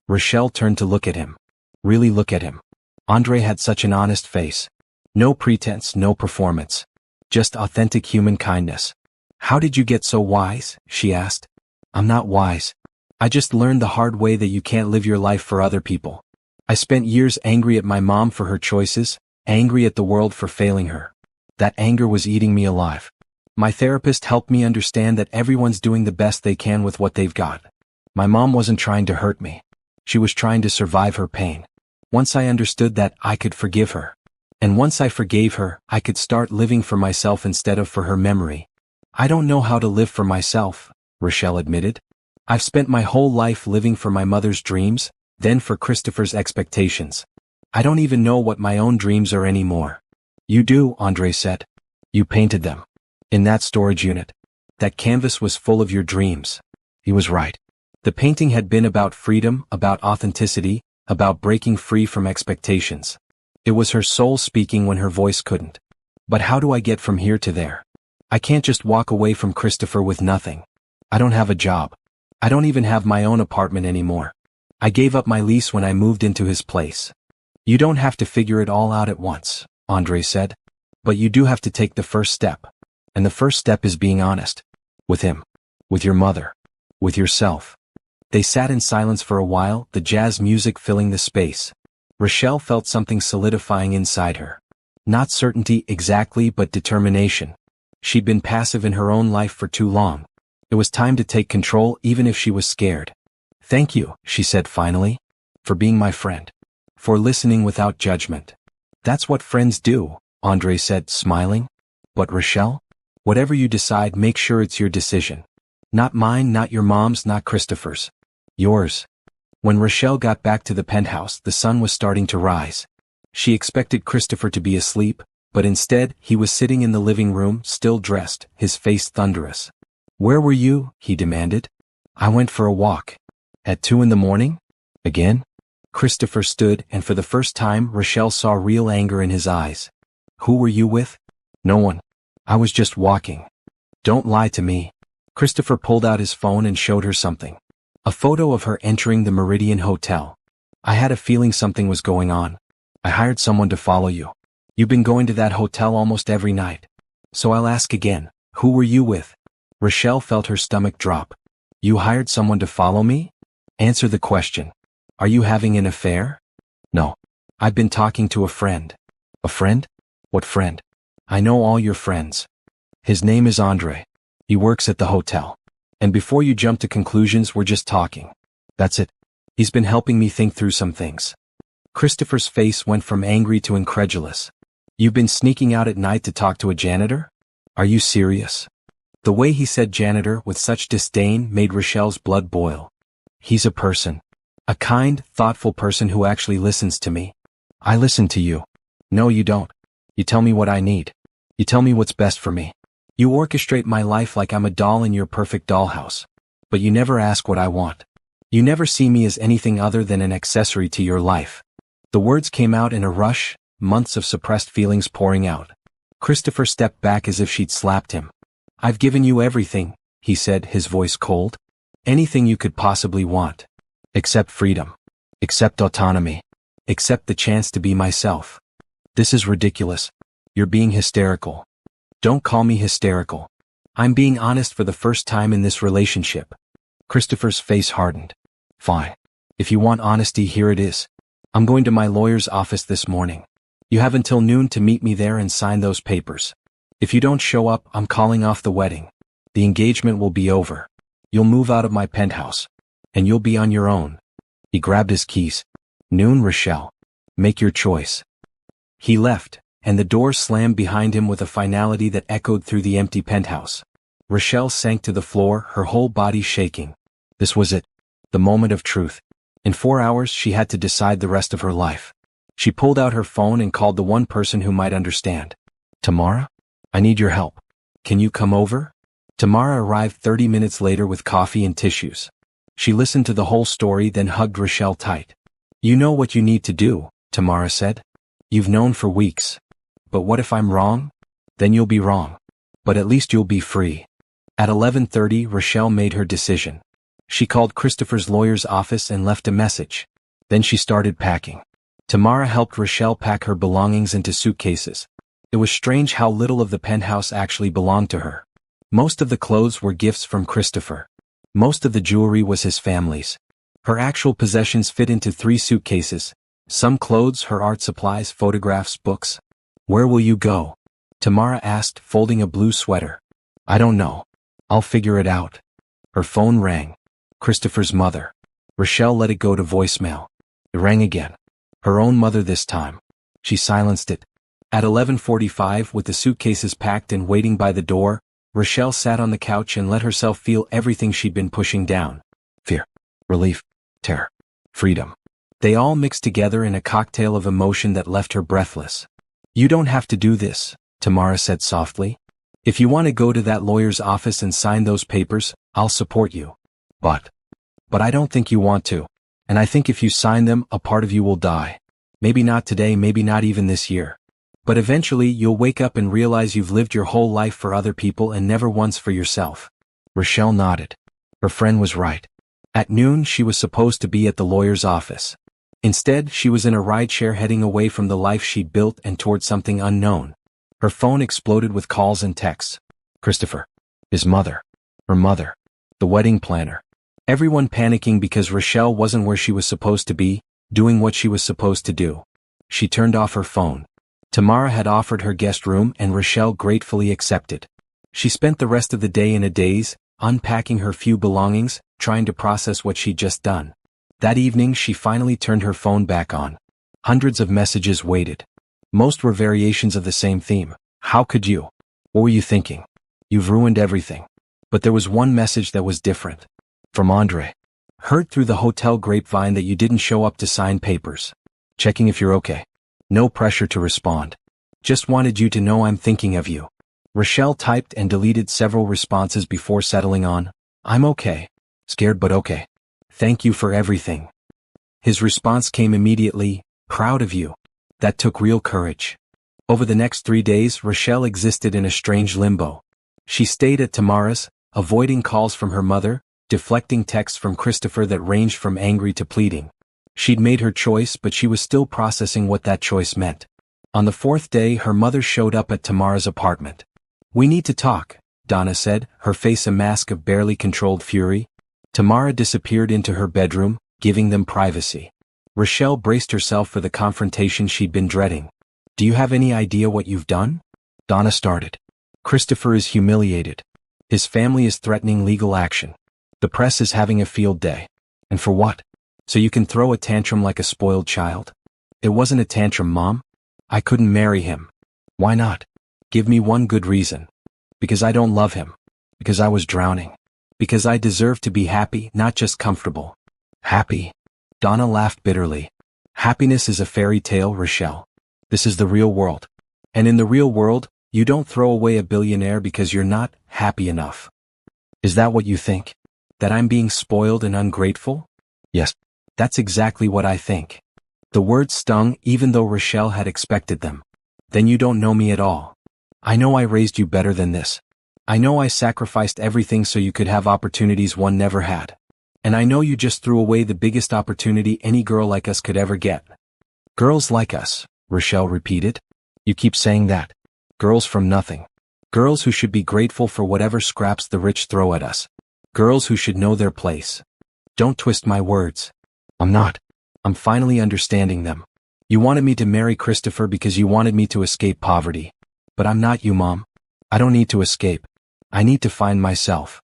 Rochelle turned to look at him. Really look at him. Andre had such an honest face. No pretense, no performance. Just authentic human kindness. How did you get so wise? She asked. I'm not wise. I just learned the hard way that you can't live your life for other people. I spent years angry at my mom for her choices, angry at the world for failing her. That anger was eating me alive. My therapist helped me understand that everyone's doing the best they can with what they've got. My mom wasn't trying to hurt me. She was trying to survive her pain. Once I understood that, I could forgive her. And once I forgave her, I could start living for myself instead of for her memory. I don't know how to live for myself, Rochelle admitted. I've spent my whole life living for my mother's dreams, then for Christopher's expectations. I don't even know what my own dreams are anymore. You do, Andre said. You painted them. In that storage unit. That canvas was full of your dreams. He was right. The painting had been about freedom, about authenticity, about breaking free from expectations. It was her soul speaking when her voice couldn't. But how do I get from here to there? I can't just walk away from Christopher with nothing. I don't have a job. I don't even have my own apartment anymore. I gave up my lease when I moved into his place. You don't have to figure it all out at once, Andre said. But you do have to take the first step. And the first step is being honest. With him. With your mother. With yourself. They sat in silence for a while, the jazz music filling the space. Rochelle felt something solidifying inside her. Not certainty exactly, but determination. She'd been passive in her own life for too long. It was time to take control even if she was scared. Thank you, she said finally. For being my friend. For listening without judgment. That's what friends do, Andre said, smiling. But Rochelle? Whatever you decide, make sure it's your decision. Not mine, not your mom's, not Christopher's. Yours. When Rochelle got back to the penthouse, the sun was starting to rise. She expected Christopher to be asleep, but instead, he was sitting in the living room, still dressed, his face thunderous. "Where were you?" he demanded. "I went for a walk." "At 2 in the morning? Again?" Christopher stood, and for the first time Rochelle saw real anger in his eyes. "Who were you with?" "No one. I was just walking." "Don't lie to me." Christopher pulled out his phone and showed her something. A photo of her entering the Meridian Hotel. "I had a feeling something was going on. I hired someone to follow you. You've been going to that hotel almost every night. So I'll ask again, who were you with?" Rochelle felt her stomach drop. "You hired someone to follow me? Answer the question. Are you having an affair?" "No. I've been talking to a friend." "A friend? What friend?" "I know all your friends. His name is Andre. He works at the hotel. And before you jump to conclusions, we're just talking. That's it. He's been helping me think through some things." Christopher's face went from angry to incredulous. "You've been sneaking out at night to talk to a janitor? Are you serious?" The way he said janitor with such disdain made Rochelle's blood boil. "He's a person. A kind, thoughtful person who actually listens to me." "I listen to you." "No, you don't. You tell me what I need. You tell me what's best for me. You orchestrate my life like I'm a doll in your perfect dollhouse. But you never ask what I want. You never see me as anything other than an accessory to your life." The words came out in a rush, months of suppressed feelings pouring out. Christopher stepped back as if she'd slapped him. "I've given you everything," he said, his voice cold. "Anything you could possibly want. Except freedom. Except autonomy. Except the chance to be myself. This is ridiculous. You're being hysterical." "Don't call me hysterical. I'm being honest for the first time in this relationship." Christopher's face hardened. "Fine. If you want honesty, here it is. I'm going to my lawyer's office this morning. You have until noon to meet me there and sign those papers. If you don't show up, I'm calling off the wedding. The engagement will be over. You'll move out of my penthouse. And you'll be on your own." He grabbed his keys. "Noon, Rochelle. Make your choice." He left, and the door slammed behind him with a finality that echoed through the empty penthouse. Rochelle sank to the floor, her whole body shaking. This was it. The moment of truth. In 4 hours she had to decide the rest of her life. She pulled out her phone and called the one person who might understand. "Tamara? I need your help. Can you come over?" Tamara arrived 30 minutes later with coffee and tissues. She listened to the whole story, then hugged Rochelle tight. "You know what you need to do," Tamara said. "You've known for weeks. But what if I'm wrong? Then you'll be wrong. But at least you'll be free." At 11:30, Rochelle made her decision. She called Christopher's lawyer's office and left a message. Then she started packing. Tamara helped Rochelle pack her belongings into suitcases. It was strange how little of the penthouse actually belonged to her. Most of the clothes were gifts from Christopher. Most of the jewelry was his family's. Her actual possessions fit into 3 suitcases. Some clothes, her art supplies, photographs, books. "Where will you go?" Tamara asked, folding a blue sweater. "I don't know. I'll figure it out." Her phone rang. Christopher's mother. Rochelle let it go to voicemail. It rang again. Her own mother this time. She silenced it. At 11:45, with the suitcases packed and waiting by the door, Rochelle sat on the couch and let herself feel everything she'd been pushing down. Fear, relief, terror, freedom. They all mixed together in a cocktail of emotion that left her breathless. "You don't have to do this," Tamara said softly. "If you want to go to that lawyer's office and sign those papers, I'll support you. But I don't think you want to. And I think if you sign them, a part of you will die. Maybe not today, maybe not even this year. But eventually you'll wake up and realize you've lived your whole life for other people and never once for yourself." Rochelle nodded. Her friend was right. At noon she was supposed to be at the lawyer's office. Instead, she was in a rideshare heading away from the life she'd built and toward something unknown. Her phone exploded with calls and texts. Christopher. His mother. Her mother. The wedding planner. Everyone panicking because Rochelle wasn't where she was supposed to be, doing what she was supposed to do. She turned off her phone. Tamara had offered her guest room and Rochelle gratefully accepted. She spent the rest of the day in a daze, unpacking her few belongings, trying to process what she'd just done. That evening she finally turned her phone back on. Hundreds of messages waited. Most were variations of the same theme. How could you? What were you thinking? You've ruined everything. But there was one message that was different. From Andre. Heard through the hotel grapevine that you didn't show up to sign papers. Checking if you're okay. No pressure to respond. Just wanted you to know I'm thinking of you. Rochelle typed and deleted several responses before settling on, I'm okay. Scared but okay. Thank you for everything. His response came immediately, proud of you. That took real courage. Over the next 3 days, Rochelle existed in a strange limbo. She stayed at Tamara's, avoiding calls from her mother, deflecting texts from Christopher that ranged from angry to pleading. She'd made her choice, but she was still processing what that choice meant. On the 4th day, her mother showed up at Tamara's apartment. We need to talk, Donna said, her face a mask of barely controlled fury. Tamara disappeared into her bedroom, giving them privacy. Rochelle braced herself for the confrontation she'd been dreading. Do you have any idea what you've done? Donna started. Christopher is humiliated. His family is threatening legal action. The press is having a field day. And for what? So you can throw a tantrum like a spoiled child? It wasn't a tantrum, Mom. I couldn't marry him. Why not? Give me one good reason. Because I don't love him. Because I was drowning. Because I deserve to be happy, not just comfortable. Happy? Donna laughed bitterly. Happiness is a fairy tale, Rochelle. This is the real world. And in the real world, you don't throw away a billionaire because you're not happy enough. Is that what you think? That I'm being spoiled and ungrateful? Yes. That's exactly what I think. The words stung even though Rochelle had expected them. Then you don't know me at all. I know I raised you better than this. I know I sacrificed everything so you could have opportunities one never had. And I know you just threw away the biggest opportunity any girl like us could ever get. Girls like us, Rochelle repeated. You keep saying that. Girls from nothing. Girls who should be grateful for whatever scraps the rich throw at us. Girls who should know their place. Don't twist my words. I'm not. I'm finally understanding them. You wanted me to marry Christopher because you wanted me to escape poverty. But I'm not you, Mom. I don't need to escape. I need to find myself.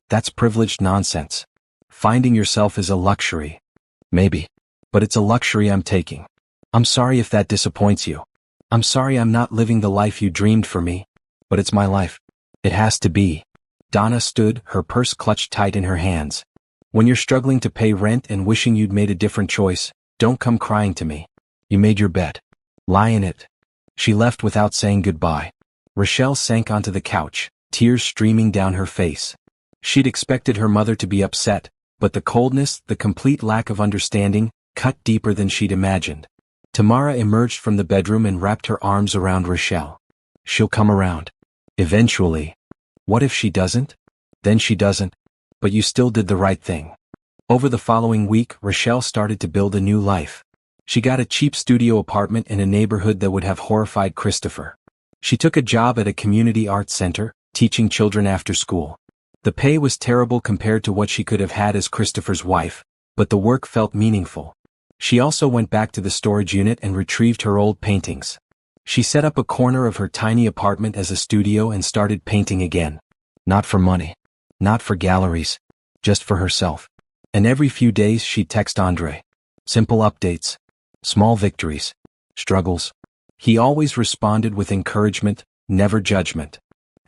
That's privileged nonsense. Finding yourself is a luxury. Maybe. But it's a luxury I'm taking. I'm sorry if that disappoints you. I'm sorry I'm not living the life you dreamed for me. But it's my life. It has to be. Donna stood, her purse clutched tight in her hands. When you're struggling to pay rent and wishing you'd made a different choice, don't come crying to me. You made your bed. Lie in it. She left without saying goodbye. Rochelle sank onto the couch, tears streaming down her face. She'd expected her mother to be upset, but the coldness, the complete lack of understanding, cut deeper than she'd imagined. Tamara emerged from the bedroom and wrapped her arms around Rochelle. She'll come around. Eventually. What if she doesn't? Then she doesn't. But you still did the right thing. Over the following week, Rochelle started to build a new life. She got a cheap studio apartment in a neighborhood that would have horrified Christopher. She took a job at a community arts center, teaching children after school. The pay was terrible compared to what she could have had as Christopher's wife, but the work felt meaningful. She also went back to the storage unit and retrieved her old paintings. She set up a corner of her tiny apartment as a studio and started painting again. Not for money. Not for galleries. Just for herself. And every few days she'd text Andre. Simple updates. Small victories. Struggles. He always responded with encouragement, never judgment.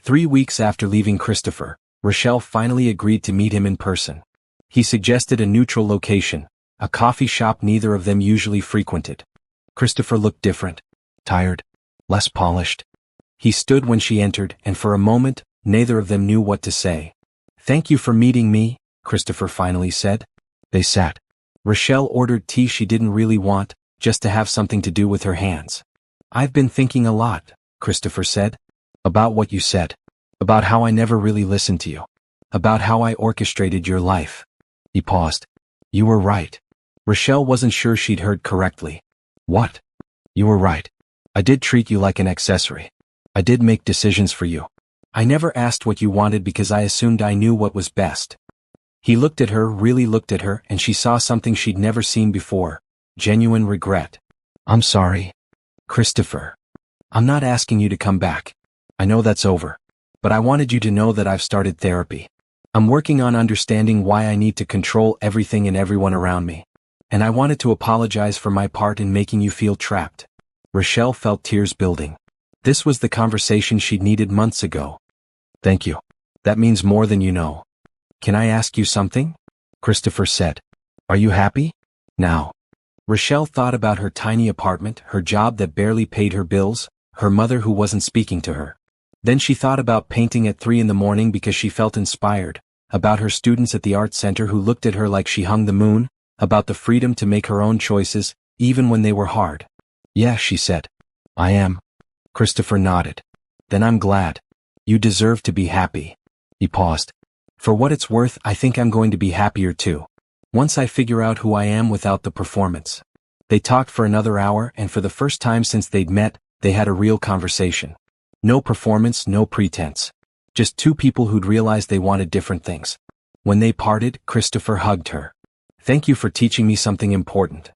3 weeks after leaving Christopher, Rochelle finally agreed to meet him in person. He suggested a neutral location, a coffee shop neither of them usually frequented. Christopher looked different. Tired. Less polished. He stood when she entered, and for a moment, neither of them knew what to say. Thank you for meeting me, Christopher finally said. They sat. Rochelle ordered tea she didn't really want, just to have something to do with her hands. I've been thinking a lot, Christopher said. About what you said. About how I never really listened to you. About how I orchestrated your life. He paused. You were right. Rochelle wasn't sure she'd heard correctly. What? You were right. I did treat you like an accessory. I did make decisions for you. I never asked what you wanted because I assumed I knew what was best. He looked at her, really looked at her, and she saw something she'd never seen before. Genuine regret. I'm sorry. Christopher. I'm not asking you to come back. I know that's over. But I wanted you to know that I've started therapy. I'm working on understanding why I need to control everything and everyone around me. And I wanted to apologize for my part in making you feel trapped. Rochelle felt tears building. This was the conversation she'd needed months ago. Thank you. That means more than you know. Can I ask you something? Christopher said. Are you happy? Now. Rochelle thought about her tiny apartment, her job that barely paid her bills, her mother who wasn't speaking to her. Then she thought about painting at 3 in the morning because she felt inspired, about her students at the art center who looked at her like she hung the moon, about the freedom to make her own choices, even when they were hard. "Yeah," she said. "I am." Christopher nodded. "Then I'm glad. You deserve to be happy." He paused. "For what it's worth, I think I'm going to be happier too. Once I figure out who I am without the performance." They talked for another hour, and for the first time since they'd met, they had a real conversation. No performance, no pretense. Just two people who'd realized they wanted different things. When they parted, Christopher hugged her. "Thank you for teaching me something important."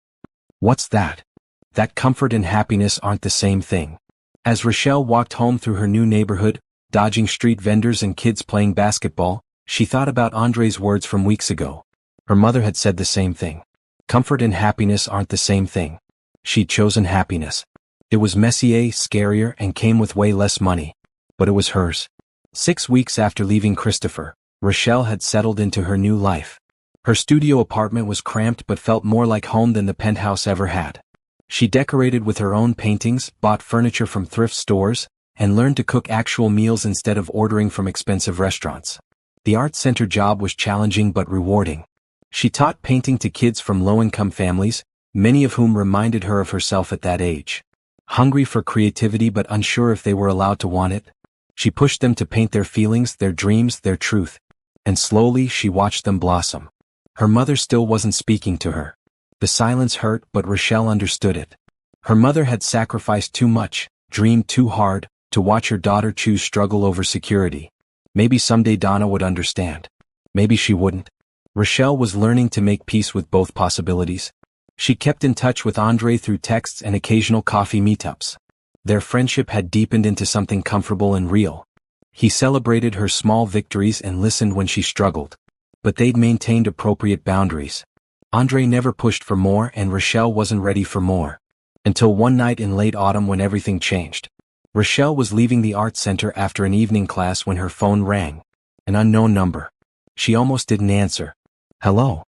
"What's that?" "That comfort and happiness aren't the same thing." As Rochelle walked home through her new neighborhood, dodging street vendors and kids playing basketball, she thought about Andre's words from weeks ago. Her mother had said the same thing. Comfort and happiness aren't the same thing. She'd chosen happiness. It was messier, scarier, and came with way less money. But it was hers. 6 weeks after leaving Christopher, Rochelle had settled into her new life. Her studio apartment was cramped but felt more like home than the penthouse ever had. She decorated with her own paintings, bought furniture from thrift stores, and learned to cook actual meals instead of ordering from expensive restaurants. The art center job was challenging but rewarding. She taught painting to kids from low-income families, many of whom reminded her of herself at that age. Hungry for creativity but unsure if they were allowed to want it, she pushed them to paint their feelings, their dreams, their truth. And slowly she watched them blossom. Her mother still wasn't speaking to her. The silence hurt, but Rochelle understood it. Her mother had sacrificed too much, dreamed too hard, to watch her daughter choose struggle over security. Maybe someday Donna would understand. Maybe she wouldn't. Rochelle was learning to make peace with both possibilities. She kept in touch with Andre through texts and occasional coffee meetups. Their friendship had deepened into something comfortable and real. He celebrated her small victories and listened when she struggled. But they'd maintained appropriate boundaries. Andre never pushed for more, and Rochelle wasn't ready for more. Until one night in late autumn when everything changed. Rochelle was leaving the art center after an evening class when her phone rang. An unknown number. She almost didn't answer. "Hello?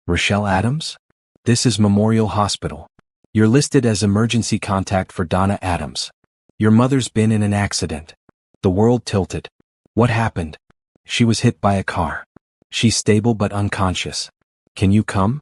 Rochelle Adams? This is Memorial Hospital. You're listed as emergency contact for Donna Adams. Your mother's been in an accident." The world tilted. "What happened?" "She was hit by a car. She's stable but unconscious. Can you come?"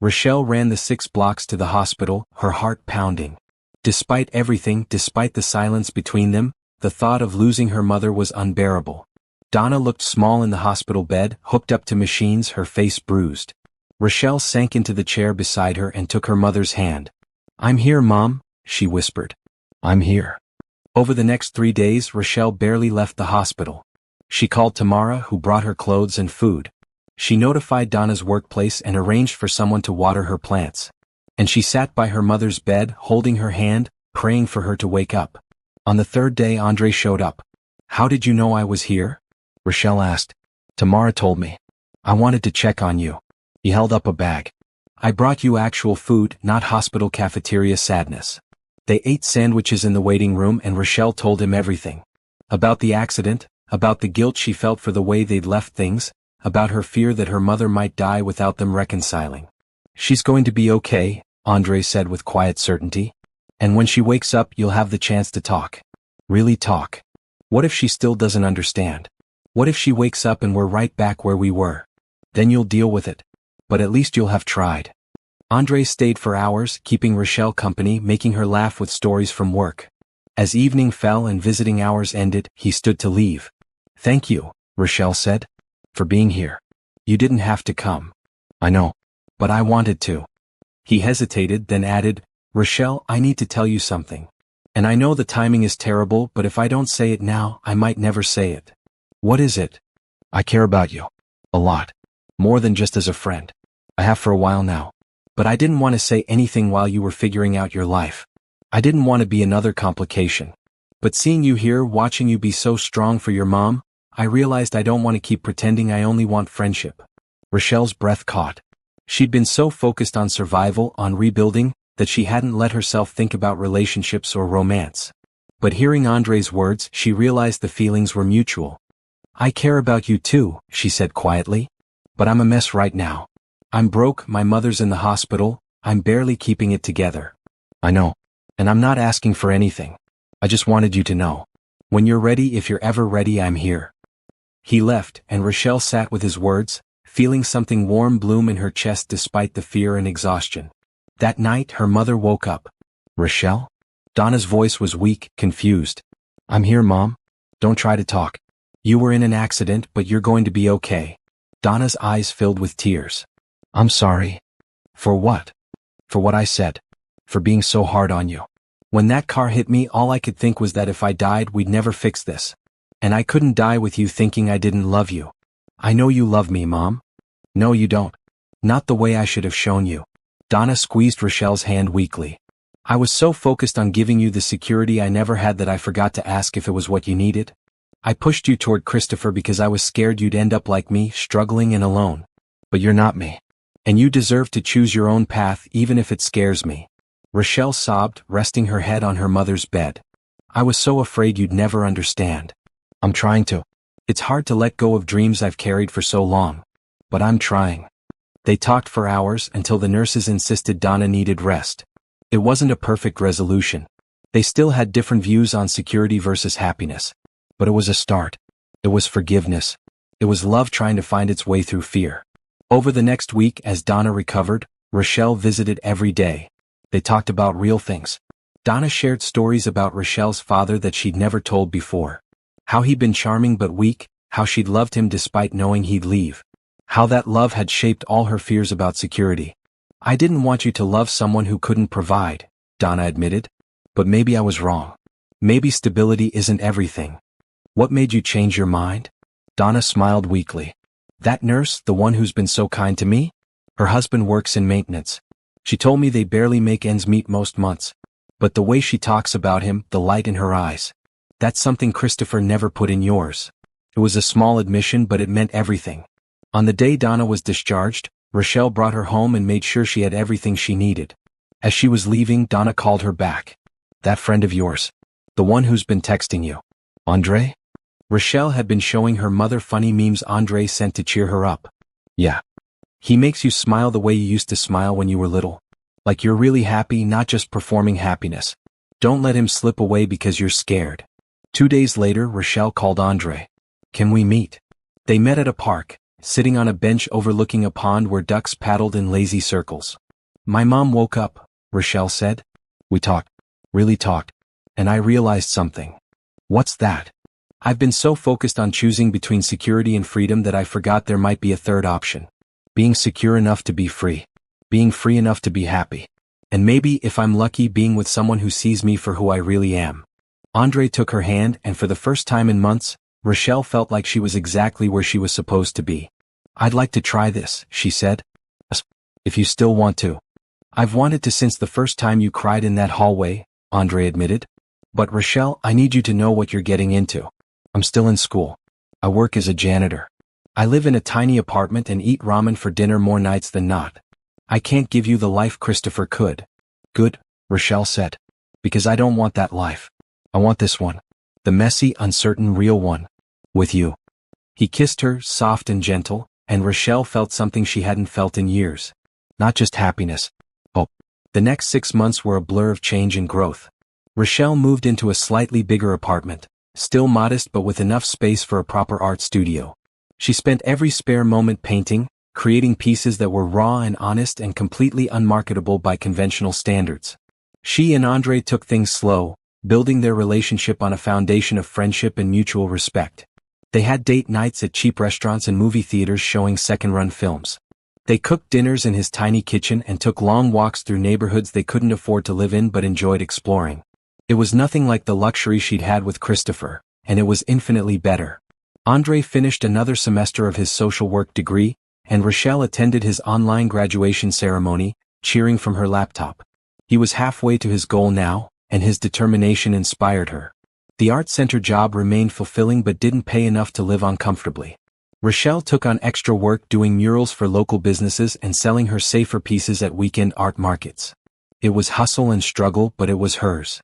Rochelle ran the 6 blocks to the hospital, her heart pounding. Despite everything, despite the silence between them, the thought of losing her mother was unbearable. Donna looked small in the hospital bed, hooked up to machines, her face bruised. Rochelle sank into the chair beside her and took her mother's hand. "I'm here, Mom," she whispered. "I'm here." Over the next 3 days, Rochelle barely left the hospital. She called Tamara, who brought her clothes and food. She notified Donna's workplace and arranged for someone to water her plants. And she sat by her mother's bed, holding her hand, praying for her to wake up. On the 3rd day, Andre showed up. "How did you know I was here?" Rochelle asked. "Tamara told me. I wanted to check on you." He held up a bag. "I brought you actual food, not hospital cafeteria sadness." They ate sandwiches in the waiting room, and Rochelle told him everything. About the accident, about the guilt she felt for the way they'd left things, about her fear that her mother might die without them reconciling. "She's going to be okay," Andre said with quiet certainty. "And when she wakes up, you'll have the chance to talk. Really talk. What if she still doesn't understand? What if she wakes up and we're right back where we were? Then you'll deal with it. But at least you'll have tried." Andre stayed for hours, keeping Rochelle company, making her laugh with stories from work. As evening fell and visiting hours ended, he stood to leave. "Thank you," Rochelle said, "for being here. You didn't have to come." "I know. But I wanted to." He hesitated, then added, "Rochelle, I need to tell you something. And I know the timing is terrible, but if I don't say it now, I might never say it." "What is it?" "I care about you. A lot. More than just as a friend. I have for a while now. But I didn't want to say anything while you were figuring out your life. I didn't want to be another complication. But seeing you here, watching you be so strong for your mom, I realized I don't want to keep pretending I only want friendship." Rochelle's breath caught. She'd been so focused on survival, on rebuilding, that she hadn't let herself think about relationships or romance. But hearing Andre's words, she realized the feelings were mutual. "I care about you too," she said quietly. "But I'm a mess right now. I'm broke, my mother's in the hospital, I'm barely keeping it together. I know. And I'm not asking for anything. I just wanted you to know. When you're ready, if you're ever ready, I'm here. He left, and Rochelle sat with his words, feeling something warm bloom in her chest despite the fear and exhaustion. That night, her mother woke up. Rochelle? Donna's voice was weak, confused. I'm here, Mom. Don't try to talk. You were in an accident, but you're going to be okay. Donna's eyes filled with tears. I'm sorry. For what? For what I said. For being so hard on you. When that car hit me, all I could think was that if I died, we'd never fix this. And I couldn't die with you thinking I didn't love you. I know you love me, Mom. No, you don't. Not the way I should have shown you. Donna squeezed Rochelle's hand weakly. I was so focused on giving you the security I never had that I forgot to ask if it was what you needed. I pushed you toward Christopher because I was scared you'd end up like me, struggling and alone. But you're not me. And you deserve to choose your own path even if it scares me. Rochelle sobbed, resting her head on her mother's bed. I was so afraid you'd never understand. I'm trying to. It's hard to let go of dreams I've carried for so long. But I'm trying. They talked for hours until the nurses insisted Donna needed rest. It wasn't a perfect resolution. They still had different views on security versus happiness. But it was a start. It was forgiveness. It was love trying to find its way through fear. Over the next week, as Donna recovered, Rochelle visited every day. They talked about real things. Donna shared stories about Rochelle's father that she'd never told before. How he'd been charming but weak, how she'd loved him despite knowing he'd leave. How that love had shaped all her fears about security. I didn't want you to love someone who couldn't provide, Donna admitted. But maybe I was wrong. Maybe stability isn't everything. What made you change your mind? Donna smiled weakly. That nurse, the one who's been so kind to me? Her husband works in maintenance. She told me they barely make ends meet most months. But the way she talks about him, the light in her eyes. That's something Christopher never put in yours. It was a small admission, but it meant everything. On the day Donna was discharged, Rochelle brought her home and made sure she had everything she needed. As she was leaving, Donna called her back. That friend of yours. The one who's been texting you. Andre? Rochelle had been showing her mother funny memes Andre sent to cheer her up. Yeah. He makes you smile the way you used to smile when you were little. Like you're really happy, not just performing happiness. Don't let him slip away because you're scared. 2 days later, Rochelle called Andre. Can we meet? They met at a park, sitting on a bench overlooking a pond where ducks paddled in lazy circles. My mom woke up, Rochelle said. We talked. Really talked. And I realized something. What's that? I've been so focused on choosing between security and freedom that I forgot there might be a third option. Being secure enough to be free. Being free enough to be happy. And maybe, if I'm lucky, being with someone who sees me for who I really am. Andre took her hand, and for the first time in months, Rochelle felt like she was exactly where she was supposed to be. I'd like to try this, she said. If you still want to. I've wanted to since the first time you cried in that hallway, Andre admitted. But Rochelle, I need you to know what you're getting into. I'm still in school. I work as a janitor. I live in a tiny apartment and eat ramen for dinner more nights than not. I can't give you the life Christopher could. Good, Rochelle said. Because I don't want that life. I want this one. The messy, uncertain, real one. With you. He kissed her, soft and gentle, and Rochelle felt something she hadn't felt in years. Not just happiness. Hope. The next 6 months were a blur of change and growth. Rochelle moved into a slightly bigger apartment, still modest but with enough space for a proper art studio. She spent every spare moment painting, creating pieces that were raw and honest and completely unmarketable by conventional standards. She and Andre took things slow, building their relationship on a foundation of friendship and mutual respect. They had date nights at cheap restaurants and movie theaters showing second-run films. They cooked dinners in his tiny kitchen and took long walks through neighborhoods they couldn't afford to live in but enjoyed exploring. It was nothing like the luxury she'd had with Christopher, and it was infinitely better. Andre finished another semester of his social work degree, and Rochelle attended his online graduation ceremony, cheering from her laptop. He was halfway to his goal now, and his determination inspired her. The art center job remained fulfilling but didn't pay enough to live on comfortably. Rochelle took on extra work doing murals for local businesses and selling her safer pieces at weekend art markets. It was hustle and struggle, but it was hers.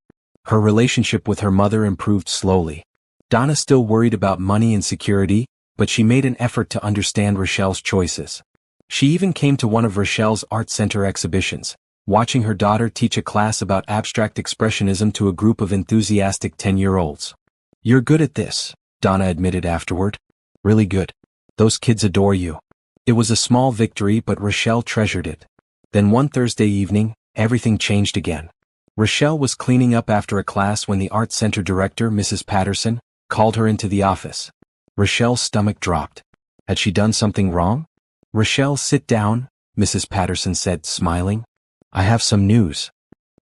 Her relationship with her mother improved slowly. Donna still worried about money and security, but she made an effort to understand Rochelle's choices. She even came to one of Rochelle's art center exhibitions, watching her daughter teach a class about abstract expressionism to a group of enthusiastic 10-year-olds. "You're good at this," Donna admitted afterward. "Really good. Those kids adore you." It was a small victory, but Rochelle treasured it. Then one Thursday evening, everything changed again. Rochelle was cleaning up after a class when the art center director, Mrs. Patterson, called her into the office. Rochelle's stomach dropped. Had she done something wrong? "Rochelle, sit down," Mrs. Patterson said, smiling. "I have some news."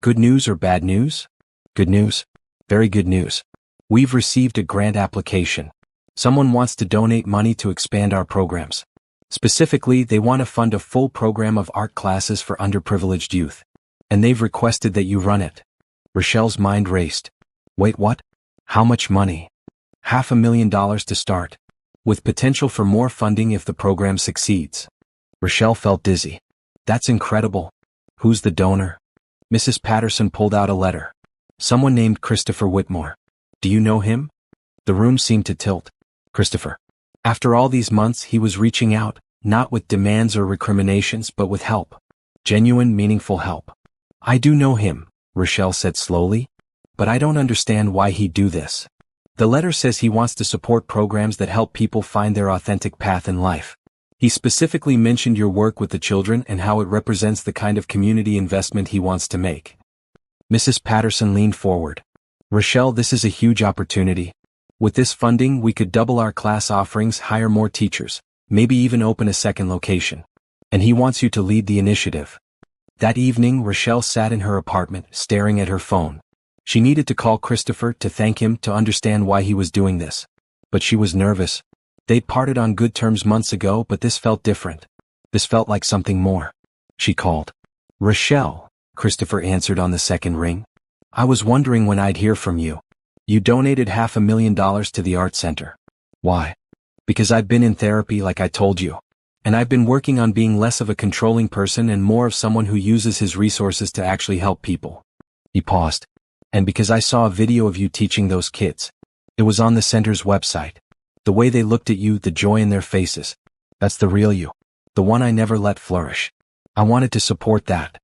"Good news or bad news?" "Good news. Very good news. We've received a grant application. Someone wants to donate money to expand our programs. Specifically, they want to fund a full program of art classes for underprivileged youth. And they've requested that you run it." Rochelle's mind raced. "Wait, what? How much money?" $500,000 to start, with potential for more funding if the program succeeds. Rochelle felt dizzy. "That's incredible. Who's the donor?" Mrs. Patterson pulled out a letter. "Someone named Christopher Whitmore. Do you know him?" The room seemed to tilt. Christopher. After all these months, he was reaching out, not with demands or recriminations, but with help. Genuine, meaningful help. "I do know him," Rochelle said slowly, "but I don't understand why he'd do this. The letter says he wants to support programs that help people find their authentic path in life. He specifically mentioned your work with the children and how it represents the kind of community investment he wants to make." Mrs. Patterson leaned forward. "Rochelle, this is a huge opportunity. With this funding, we could double our class offerings, hire more teachers, maybe even open a second location. And he wants you to lead the initiative." That evening, Rochelle sat in her apartment, staring at her phone. She needed to call Christopher to thank him, to understand why he was doing this. But she was nervous. They'd parted on good terms months ago, but this felt different. This felt like something more. She called. "Rochelle," Christopher answered on the second ring. "I was wondering when I'd hear from you. You donated $500,000 to the art center. Why?" "Because I've been in therapy, like I told you. And I've been working on being less of a controlling person and more of someone who uses his resources to actually help people." He paused. "And because I saw a video of you teaching those kids. It was on the center's website. The way they looked at you, the joy in their faces. That's the real you. The one I never let flourish. I wanted to support that."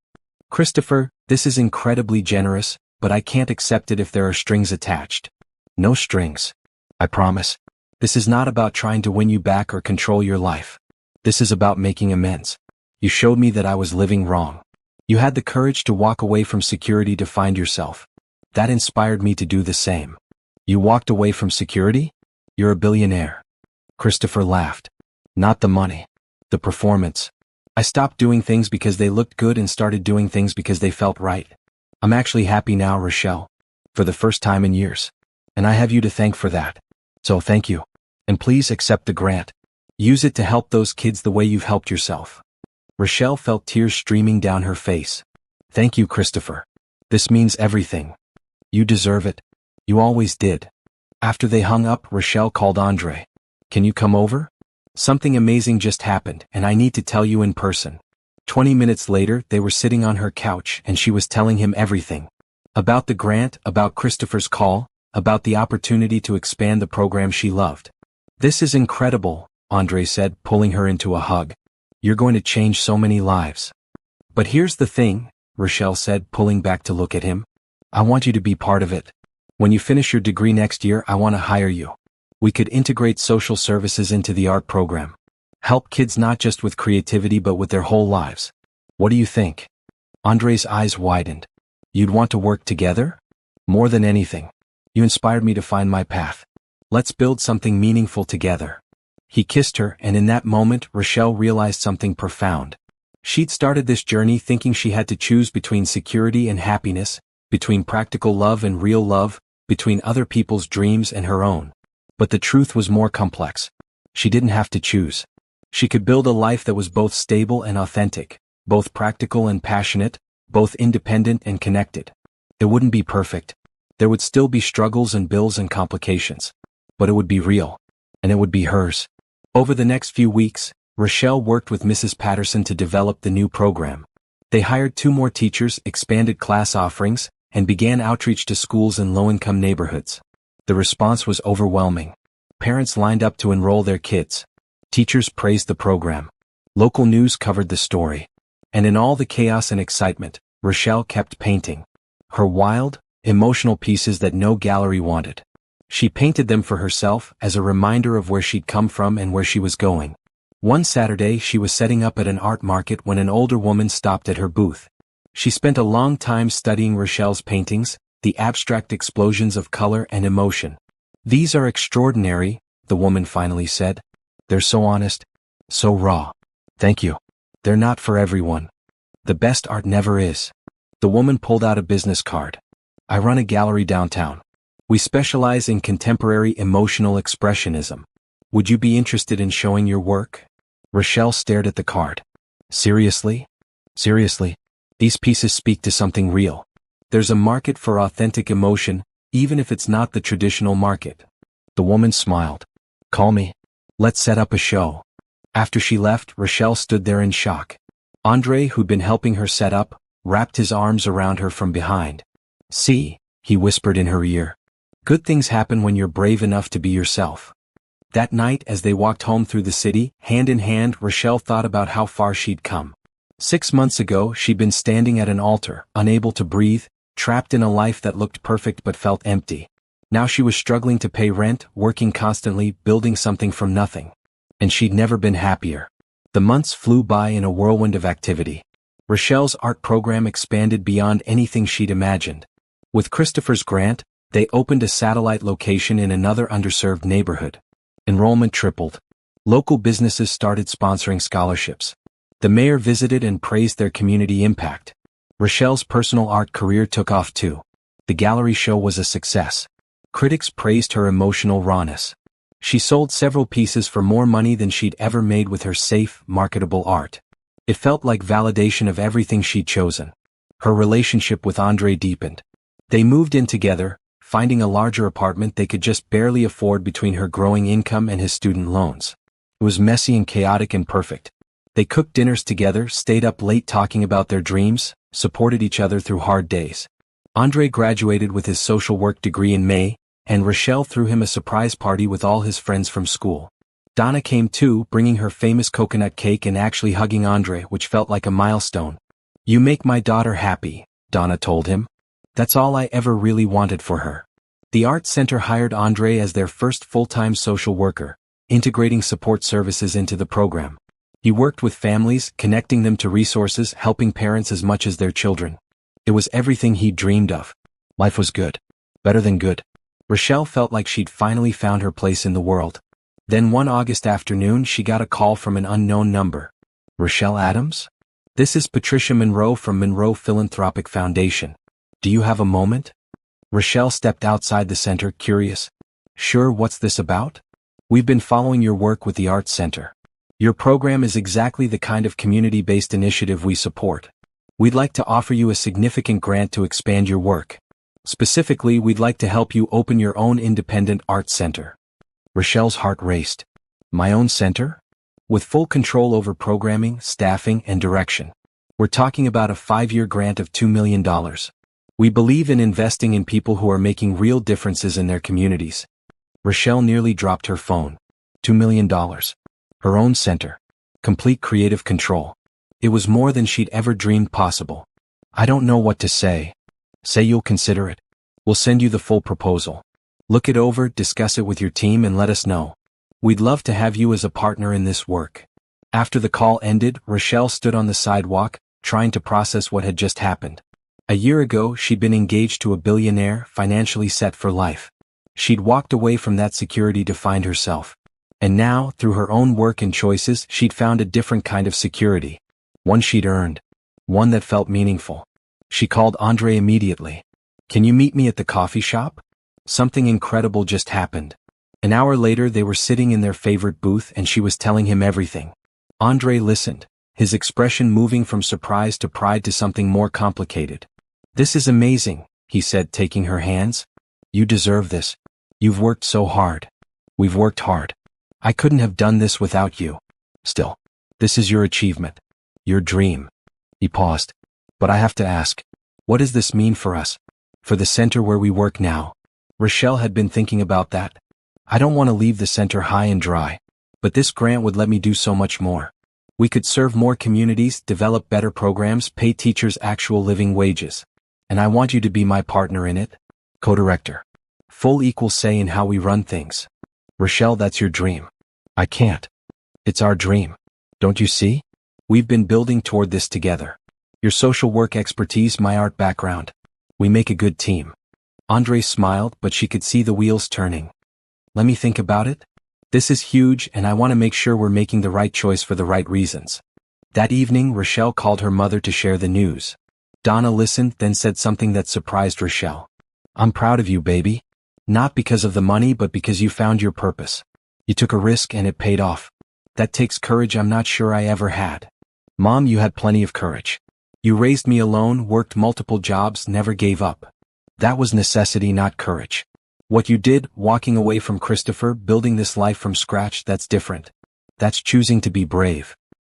"Christopher, this is incredibly generous, but I can't accept it if there are strings attached." "No strings. I promise. This is not about trying to win you back or control your life. This is about making amends. You showed me that I was living wrong. You had the courage to walk away from security to find yourself. That inspired me to do the same." "You walked away from security? You're a billionaire." Christopher laughed. "Not the money. The performance. I stopped doing things because they looked good and started doing things because they felt right. I'm actually happy now, Rochelle. For the first time in years. And I have you to thank for that. So thank you. And please accept the grant. Use it to help those kids the way you've helped yourself." Rochelle felt tears streaming down her face. "Thank you, Christopher. This means everything. You deserve it. You always did." After they hung up, Rochelle called Andre. "Can you come over? Something amazing just happened, and I need to tell you in person." 20 minutes later, they were sitting on her couch and she was telling him everything. About the grant, about Christopher's call, about the opportunity to expand the program she loved. "This is incredible," Andre said, pulling her into a hug. "You're going to change so many lives." "But here's the thing," Rochelle said, pulling back to look at him. "I want you to be part of it. When you finish your degree next year, I want to hire you. We could integrate social services into the art program. Help kids not just with creativity but with their whole lives. What do you think?" Andre's eyes widened. "You'd want to work together?" "More than anything. You inspired me to find my path. Let's build something meaningful together." He kissed her, and in that moment, Rochelle realized something profound. She'd started this journey thinking she had to choose between security and happiness, between practical love and real love, between other people's dreams and her own. But the truth was more complex. She didn't have to choose. She could build a life that was both stable and authentic, both practical and passionate, both independent and connected. It wouldn't be perfect. There would still be struggles and bills and complications. But it would be real. And it would be hers. Over the next few weeks, Rochelle worked with Mrs. Patterson to develop the new program. They hired 2 more teachers, expanded class offerings, and began outreach to schools in low-income neighborhoods. The response was overwhelming. Parents lined up to enroll their kids. Teachers praised the program. Local news covered the story. And in all the chaos and excitement, Rochelle kept painting. Her wild, emotional pieces that no gallery wanted. She painted them for herself as a reminder of where she'd come from and where she was going. One Saturday she was setting up at an art market when an older woman stopped at her booth. She spent a long time studying Rochelle's paintings, the abstract explosions of color and emotion. "These are extraordinary," the woman finally said. "They're so honest, so raw. Thank you. They're not for everyone. The best art never is." The woman pulled out a business card. "I run a gallery downtown. We specialize in contemporary emotional expressionism. Would you be interested in showing your work?" Rochelle stared at the card. "Seriously? Seriously? These pieces speak to something real. There's a market for authentic emotion, even if it's not the traditional market." The woman smiled. "Call me. Let's set up a show." After she left, Rochelle stood there in shock. Andre, who'd been helping her set up, wrapped his arms around her from behind. "See," he whispered in her ear. "Good things happen when you're brave enough to be yourself." That night, as they walked home through the city, hand in hand, Rochelle thought about how far she'd come. 6 months ago, she'd been standing at an altar, unable to breathe, trapped in a life that looked perfect but felt empty. Now she was struggling to pay rent, working constantly, building something from nothing. And she'd never been happier. The months flew by in a whirlwind of activity. Rochelle's art program expanded beyond anything she'd imagined. With Christopher's grant, they opened a satellite location in another underserved neighborhood. Enrollment tripled. Local businesses started sponsoring scholarships. The mayor visited and praised their community impact. Rochelle's personal art career took off too. The gallery show was a success. Critics praised her emotional rawness. She sold several pieces for more money than she'd ever made with her safe, marketable art. It felt like validation of everything she'd chosen. Her relationship with Andre deepened. They moved in together, finding a larger apartment they could just barely afford between her growing income and his student loans. It was messy and chaotic and perfect. They cooked dinners together, stayed up late talking about their dreams, supported each other through hard days. Andre graduated with his social work degree in May, and Rochelle threw him a surprise party with all his friends from school. Donna came too, bringing her famous coconut cake and actually hugging Andre, which felt like a milestone. "You make my daughter happy," Donna told him. "That's all I ever really wanted for her." The art center hired Andre as their first full-time social worker, integrating support services into the program. He worked with families, connecting them to resources, helping parents as much as their children. It was everything he dreamed of. Life was good. Better than good. Rochelle felt like she'd finally found her place in the world. Then one August afternoon she got a call from an unknown number. "Rochelle Adams? This is Patricia Monroe from Monroe Philanthropic Foundation. Do you have a moment?" Rochelle stepped outside the center, curious. "Sure, what's this about?" "We've been following your work with the Arts Center. Your program is exactly the kind of community-based initiative we support. We'd like to offer you a significant grant to expand your work. Specifically, we'd like to help you open your own independent art center." Rochelle's heart raced. "My own center? With full control over programming, staffing, and direction. We're talking about a 5-year grant of $2 million. We believe in investing in people who are making real differences in their communities." Rochelle nearly dropped her phone. $2 million. Her own center. Complete creative control. It was more than she'd ever dreamed possible. "I don't know what to say." "Say you'll consider it. We'll send you the full proposal. Look it over, discuss it with your team and let us know. We'd love to have you as a partner in this work." After the call ended, Rochelle stood on the sidewalk, trying to process what had just happened. A year ago, she'd been engaged to a billionaire, financially set for life. She'd walked away from that security to find herself. And now, through her own work and choices, she'd found a different kind of security. One she'd earned. One that felt meaningful. She called Andre immediately. "Can you meet me at the coffee shop? Something incredible just happened." An hour later they were sitting in their favorite booth and she was telling him everything. Andre listened, his expression moving from surprise to pride to something more complicated. "This is amazing," he said, taking her hands. "You deserve this. You've worked so hard. We've worked hard. I couldn't have done this without you. Still, this is your achievement. Your dream." He paused. "But I have to ask, what does this mean for us? For the center where we work now?" Rochelle had been thinking about that. "I don't want to leave the center high and dry. But this grant would let me do so much more. We could serve more communities, develop better programs, pay teachers actual living wages. And I want you to be my partner in it. Co-director. Full equal say in how we run things. Rochelle, that's your dream. I can't. It's our dream. Don't you see? We've been building toward this together. Your social work expertise, my art background. We make a good team. Andre smiled, but she could see the wheels turning. Let me think about it. This is huge, and I want to make sure we're making the right choice for the right reasons. That evening, Rochelle called her mother to share the news. Donna listened, then said something that surprised Rochelle. I'm proud of you, baby. Not because of the money, but because you found your purpose. You took a risk and it paid off. That takes courage I'm not sure I ever had. Mom, you had plenty of courage. You raised me alone, worked multiple jobs, never gave up. That was necessity, not courage. What you did, walking away from Christopher, building this life from scratch, that's different. That's choosing to be brave.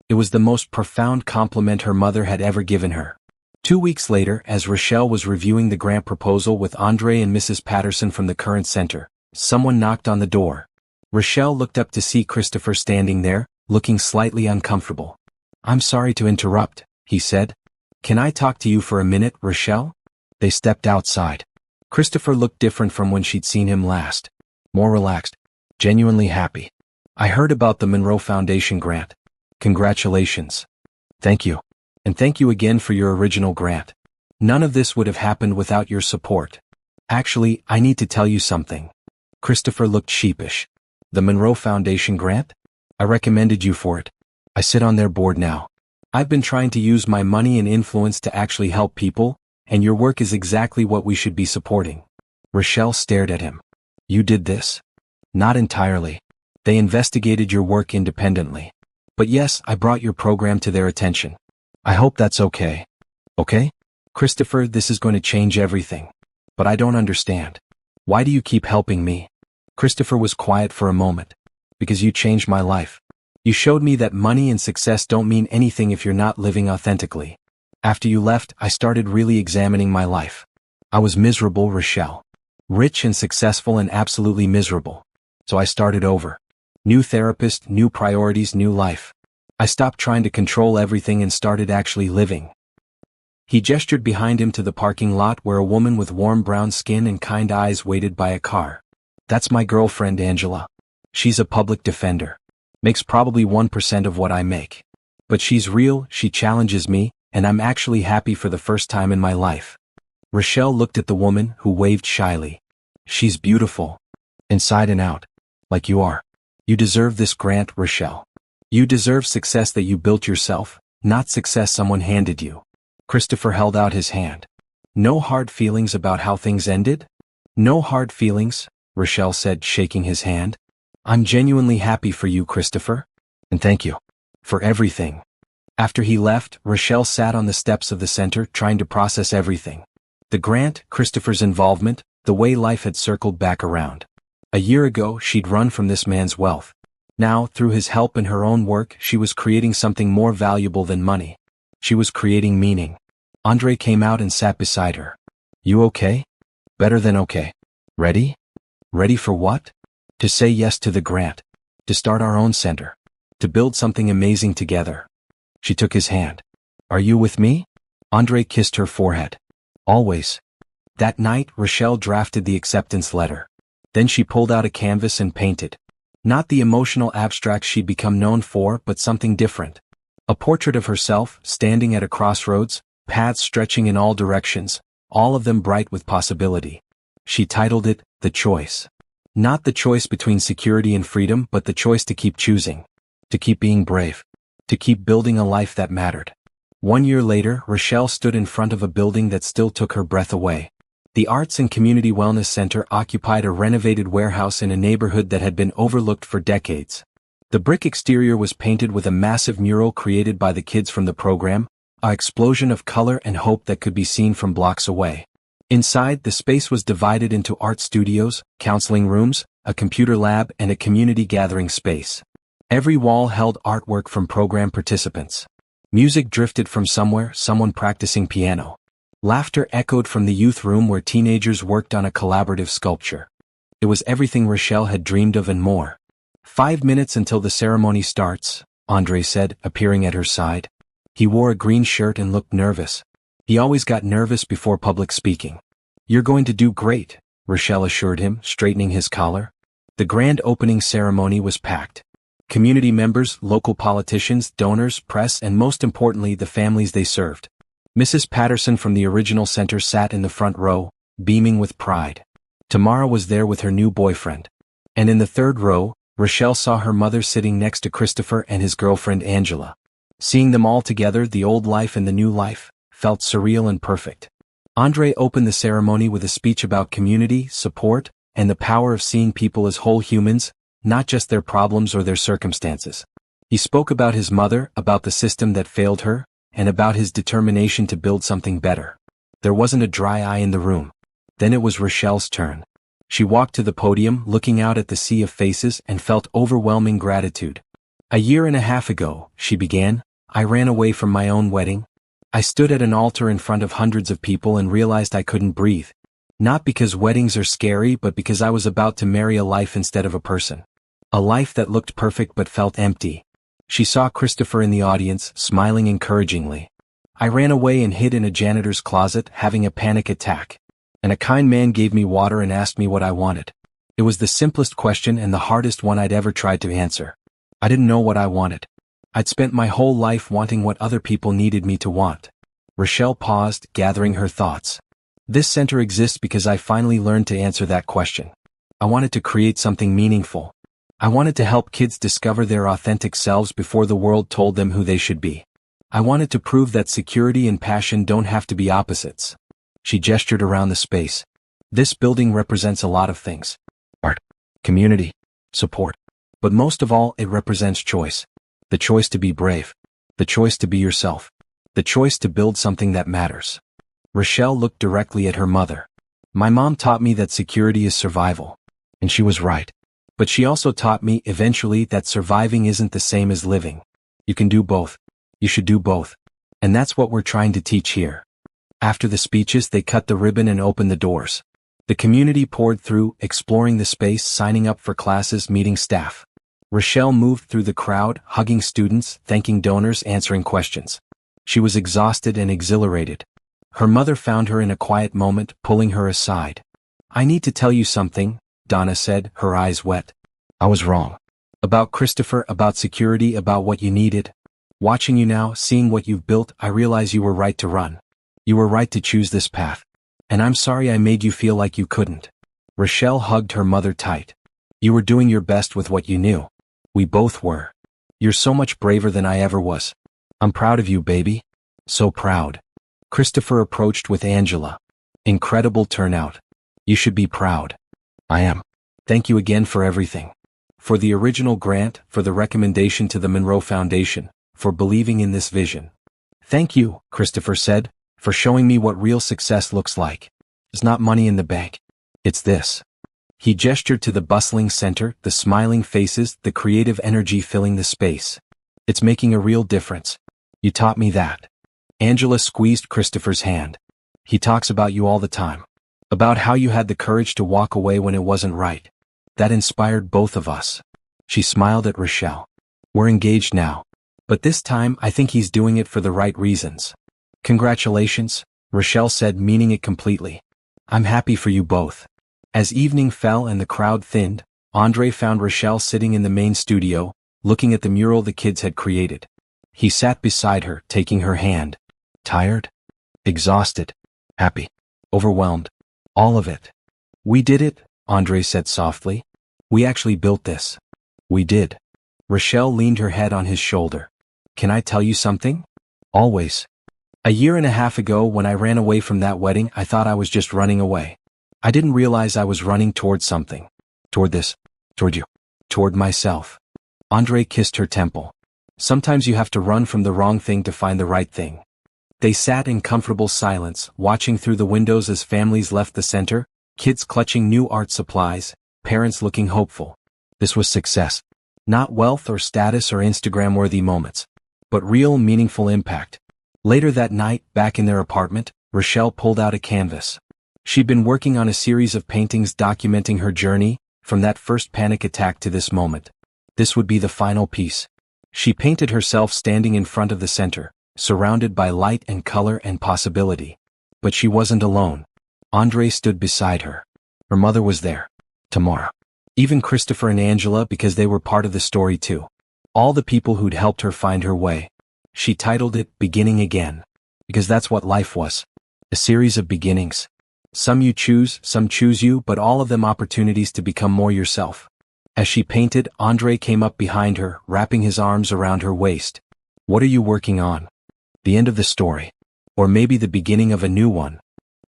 It was the most profound compliment her mother had ever given her. 2 weeks later, as Rochelle was reviewing the grant proposal with Andre and Mrs. Patterson from the Current Center, someone knocked on the door. Rochelle looked up to see Christopher standing there, looking slightly uncomfortable. I'm sorry to interrupt, he said. Can I talk to you for a minute, Rochelle? They stepped outside. Christopher looked different from when she'd seen him last. More relaxed. Genuinely happy. I heard about the Monroe Foundation grant. Congratulations. Thank you. And thank you again for your original grant. None of this would have happened without your support. Actually, I need to tell you something. Christopher looked sheepish. The Monroe Foundation grant? I recommended you for it. I sit on their board now. I've been trying to use my money and influence to actually help people, and your work is exactly what we should be supporting. Rochelle stared at him. You did this? Not entirely. They investigated your work independently. But yes, I brought your program to their attention. I hope that's okay. Okay? Christopher, this is going to change everything. But I don't understand. Why do you keep helping me? Christopher was quiet for a moment. Because you changed my life. You showed me that money and success don't mean anything if you're not living authentically. After you left, I started really examining my life. I was miserable, Rochelle. Rich and successful and absolutely miserable. So I started over. New therapist, new priorities, new life. I stopped trying to control everything and started actually living. He gestured behind him to the parking lot where a woman with warm brown skin and kind eyes waited by a car. That's my girlfriend, Angela. She's a public defender. Makes probably 1% of what I make. But she's real, she challenges me, and I'm actually happy for the first time in my life. Rochelle looked at the woman, who waved shyly. She's beautiful. Inside and out. Like you are. You deserve this grant, Rochelle. You deserve success that you built yourself, not success someone handed you. Christopher held out his hand. No hard feelings about how things ended? No hard feelings, Rochelle said, shaking his hand. I'm genuinely happy for you, Christopher. And thank you. For everything. After he left, Rochelle sat on the steps of the center trying to process everything. The grant, Christopher's involvement, the way life had circled back around. A year ago, she'd run from this man's wealth. Now, through his help and her own work, she was creating something more valuable than money. She was creating meaning. Andre came out and sat beside her. You okay? Better than okay. Ready? Ready for what? To say yes to the grant. To start our own center. To build something amazing together. She took his hand. Are you with me? Andre kissed her forehead. Always. That night, Rochelle drafted the acceptance letter. Then she pulled out a canvas and painted. Not the emotional abstract she'd become known for, but something different. A portrait of herself, standing at a crossroads, paths stretching in all directions, all of them bright with possibility. She titled it, The Choice. Not the choice between security and freedom, but the choice to keep choosing. To keep being brave. To keep building a life that mattered. 1 year later, Rochelle stood in front of a building that still took her breath away. The Arts and Community Wellness Center occupied a renovated warehouse in a neighborhood that had been overlooked for decades. The brick exterior was painted with a massive mural created by the kids from the program, an explosion of color and hope that could be seen from blocks away. Inside, the space was divided into art studios, counseling rooms, a computer lab, and a community gathering space. Every wall held artwork from program participants. Music drifted from somewhere, someone practicing piano. Laughter echoed from the youth room where teenagers worked on a collaborative sculpture. It was everything Rochelle had dreamed of and more. 5 minutes until the ceremony starts, Andre said, appearing at her side. He wore a green shirt and looked nervous. He always got nervous before public speaking. You're going to do great, Rochelle assured him, straightening his collar. The grand opening ceremony was packed. Community members, local politicians, donors, press, and most importantly the families they served. Mrs. Patterson from the original center sat in the front row, beaming with pride. Tamara was there with her new boyfriend. And in the third row, Rochelle saw her mother sitting next to Christopher and his girlfriend Angela. Seeing them all together, the old life and the new life, felt surreal and perfect. Andre opened the ceremony with a speech about community, support, and the power of seeing people as whole humans, not just their problems or their circumstances. He spoke about his mother, about the system that failed her, and about his determination to build something better. There wasn't a dry eye in the room. Then it was Rochelle's turn. She walked to the podium, looking out at the sea of faces, and felt overwhelming gratitude. "A year and a half ago," she began, "I ran away from my own wedding. I stood at an altar in front of hundreds of people and realized I couldn't breathe. Not because weddings are scary, but because I was about to marry a life instead of a person. A life that looked perfect but felt empty." She saw Christopher in the audience, smiling encouragingly. "I ran away and hid in a janitor's closet, having a panic attack. And a kind man gave me water and asked me what I wanted. It was the simplest question and the hardest one I'd ever tried to answer. I didn't know what I wanted. I'd spent my whole life wanting what other people needed me to want." Rochelle paused, gathering her thoughts. "This center exists because I finally learned to answer that question. I wanted to create something meaningful. I wanted to help kids discover their authentic selves before the world told them who they should be. I wanted to prove that security and passion don't have to be opposites." She gestured around the space. "This building represents a lot of things. Art, community, support. But most of all, it represents choice. The choice to be brave. The choice to be yourself. The choice to build something that matters." Rochelle looked directly at her mother. "My mom taught me that security is survival. And she was right. But she also taught me, eventually, that surviving isn't the same as living. You can do both. You should do both. And that's what we're trying to teach here." After the speeches, they cut the ribbon and opened the doors. The community poured through, exploring the space, signing up for classes, meeting staff. Rochelle moved through the crowd, hugging students, thanking donors, answering questions. She was exhausted and exhilarated. Her mother found her in a quiet moment, pulling her aside. "I need to tell you something," Donna said, her eyes wet. "I was wrong. About Christopher, about security, about what you needed. Watching you now, seeing what you've built, I realize you were right to run. You were right to choose this path. And I'm sorry I made you feel like you couldn't." Rochelle hugged her mother tight. "You were doing your best with what you knew. We both were. You're so much braver than I ever was. I'm proud of you, baby. So proud." Christopher approached with Angela. "Incredible turnout. You should be proud." "I am. Thank you again for everything. For the original grant, for the recommendation to the Monroe Foundation, for believing in this vision." "Thank you," Christopher said, "for showing me what real success looks like. It's not money in the bank. It's this." He gestured to the bustling center, the smiling faces, the creative energy filling the space. "It's making a real difference. You taught me that." Angela squeezed Christopher's hand. "He talks about you all the time. About how you had the courage to walk away when it wasn't right. That inspired both of us." She smiled at Rochelle. "We're engaged now. But this time, I think he's doing it for the right reasons." "Congratulations," Rochelle said, meaning it completely. "I'm happy for you both." As evening fell and the crowd thinned, Andre found Rochelle sitting in the main studio, looking at the mural the kids had created. He sat beside her, taking her hand. "Tired? Exhausted? Happy? Overwhelmed? All of it." "We did it," Andre said softly. "We actually built this." "We did." Rochelle leaned her head on his shoulder. "Can I tell you something?" "Always." "A year and a half ago, when I ran away from that wedding, I thought I was just running away. I didn't realize I was running toward something. Toward this. Toward you. Toward myself." Andre kissed her temple. "Sometimes you have to run from the wrong thing to find the right thing." They sat in comfortable silence, watching through the windows as families left the center, kids clutching new art supplies, parents looking hopeful. This was success. Not wealth or status or Instagram-worthy moments, but real, meaningful impact. Later that night, back in their apartment, Rochelle pulled out a canvas. She'd been working on a series of paintings documenting her journey, from that first panic attack to this moment. This would be the final piece. She painted herself standing in front of the center, surrounded by light and color and possibility. But she wasn't alone. Andre stood beside her. Her mother was there. Tamara. Even Christopher and Angela, because they were part of the story too. All the people who'd helped her find her way. She titled it Beginning Again. Because that's what life was. A series of beginnings. Some you choose, some choose you, but all of them opportunities to become more yourself. As she painted, Andre came up behind her, wrapping his arms around her waist. What are you working on? The end of the story. Or maybe the beginning of a new one.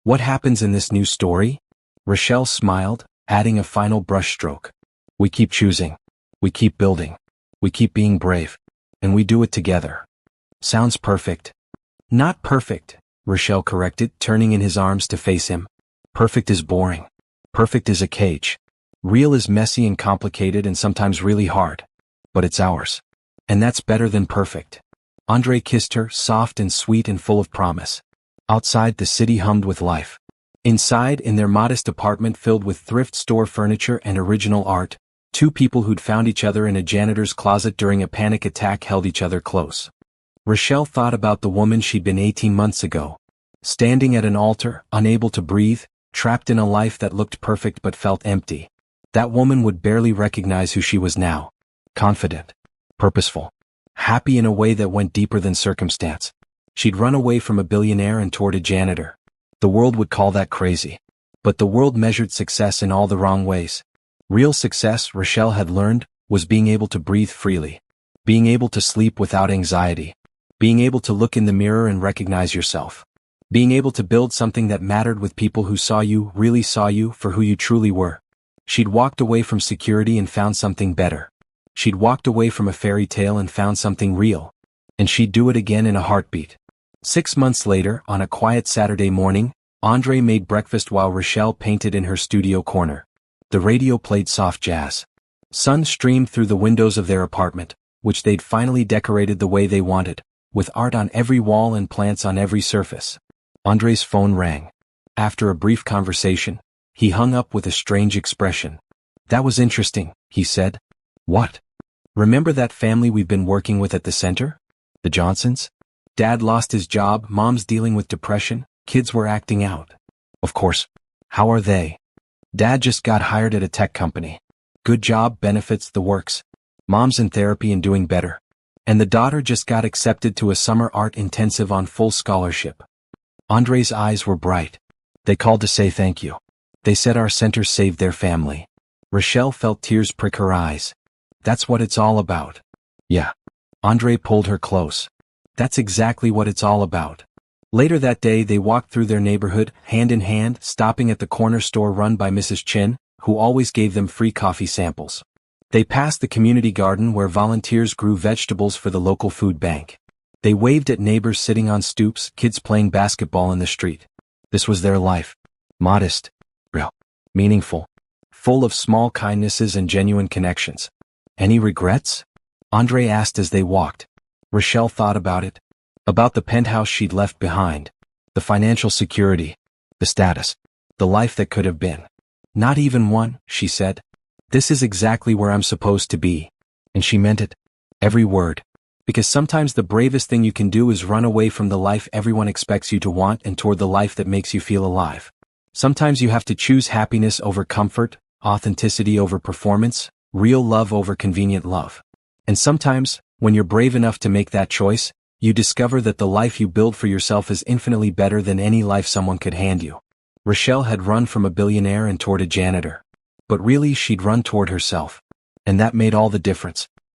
What happens in this new story? Rochelle smiled, adding a final brushstroke. We keep choosing. We keep building. We keep being brave. And we do it together. Sounds perfect. Not perfect, Rochelle corrected, turning in his arms to face him. Perfect is boring. Perfect is a cage. Real is messy and complicated and sometimes really hard. But it's ours. And that's better than perfect. Andre kissed her, soft and sweet and full of promise. Outside, the city hummed with life. Inside, in their modest apartment filled with thrift store furniture and original art, two people who'd found each other in a janitor's closet during a panic attack held each other close. Rochelle thought about the woman she'd been 18 months ago. Standing at an altar, unable to breathe, trapped in a life that looked perfect but felt empty. That woman would barely recognize who she was now. Confident. Purposeful. Happy in a way that went deeper than circumstance. She'd run away from a billionaire and toward a janitor. The world would call that crazy. But the world measured success in all the wrong ways. Real success, Rochelle had learned, was being able to breathe freely. Being able to sleep without anxiety. Being able to look in the mirror and recognize yourself. Being able to build something that mattered with people who saw you, really saw you, for who you truly were. She'd walked away from security and found something better. She'd walked away from a fairy tale and found something real. And she'd do it again in a heartbeat. 6 months later, on a quiet Saturday morning, Andre made breakfast while Rochelle painted in her studio corner. The radio played soft jazz. Sun streamed through the windows of their apartment, which they'd finally decorated the way they wanted, with art on every wall and plants on every surface. Andre's phone rang. After a brief conversation, he hung up with a strange expression. That was interesting, he said. What? Remember that family we've been working with at the center? The Johnsons? Dad lost his job, Mom's dealing with depression, kids were acting out. Of course. How are they? Dad just got hired at a tech company. Good job, benefits, the works. Mom's in therapy and doing better. And the daughter just got accepted to a summer art intensive on full scholarship. Andre's eyes were bright. They called to say thank you. They said our center saved their family. Rochelle felt tears prick her eyes. That's what it's all about. Yeah. Andre pulled her close. That's exactly what it's all about. Later that day they walked through their neighborhood, hand in hand, stopping at the corner store run by Mrs. Chin, who always gave them free coffee samples. They passed the community garden where volunteers grew vegetables for the local food bank. They waved at neighbors sitting on stoops, kids playing basketball in the street. This was their life. Modest. Real. Meaningful. Full of small kindnesses and genuine connections. Any regrets? Andre asked as they walked. Rochelle thought about it. About the penthouse she'd left behind. The financial security. The status. The life that could have been. Not even one, she said. This is exactly where I'm supposed to be. And she meant it. Every word. Because sometimes the bravest thing you can do is run away from the life everyone expects you to want and toward the life that makes you feel alive. Sometimes you have to choose happiness over comfort, authenticity over performance, real love over convenient love. And sometimes, when you're brave enough to make that choice, you discover that the life you build for yourself is infinitely better than any life someone could hand you. Rochelle had run from a billionaire and toward a janitor. But really she'd run toward herself. And that made all the difference.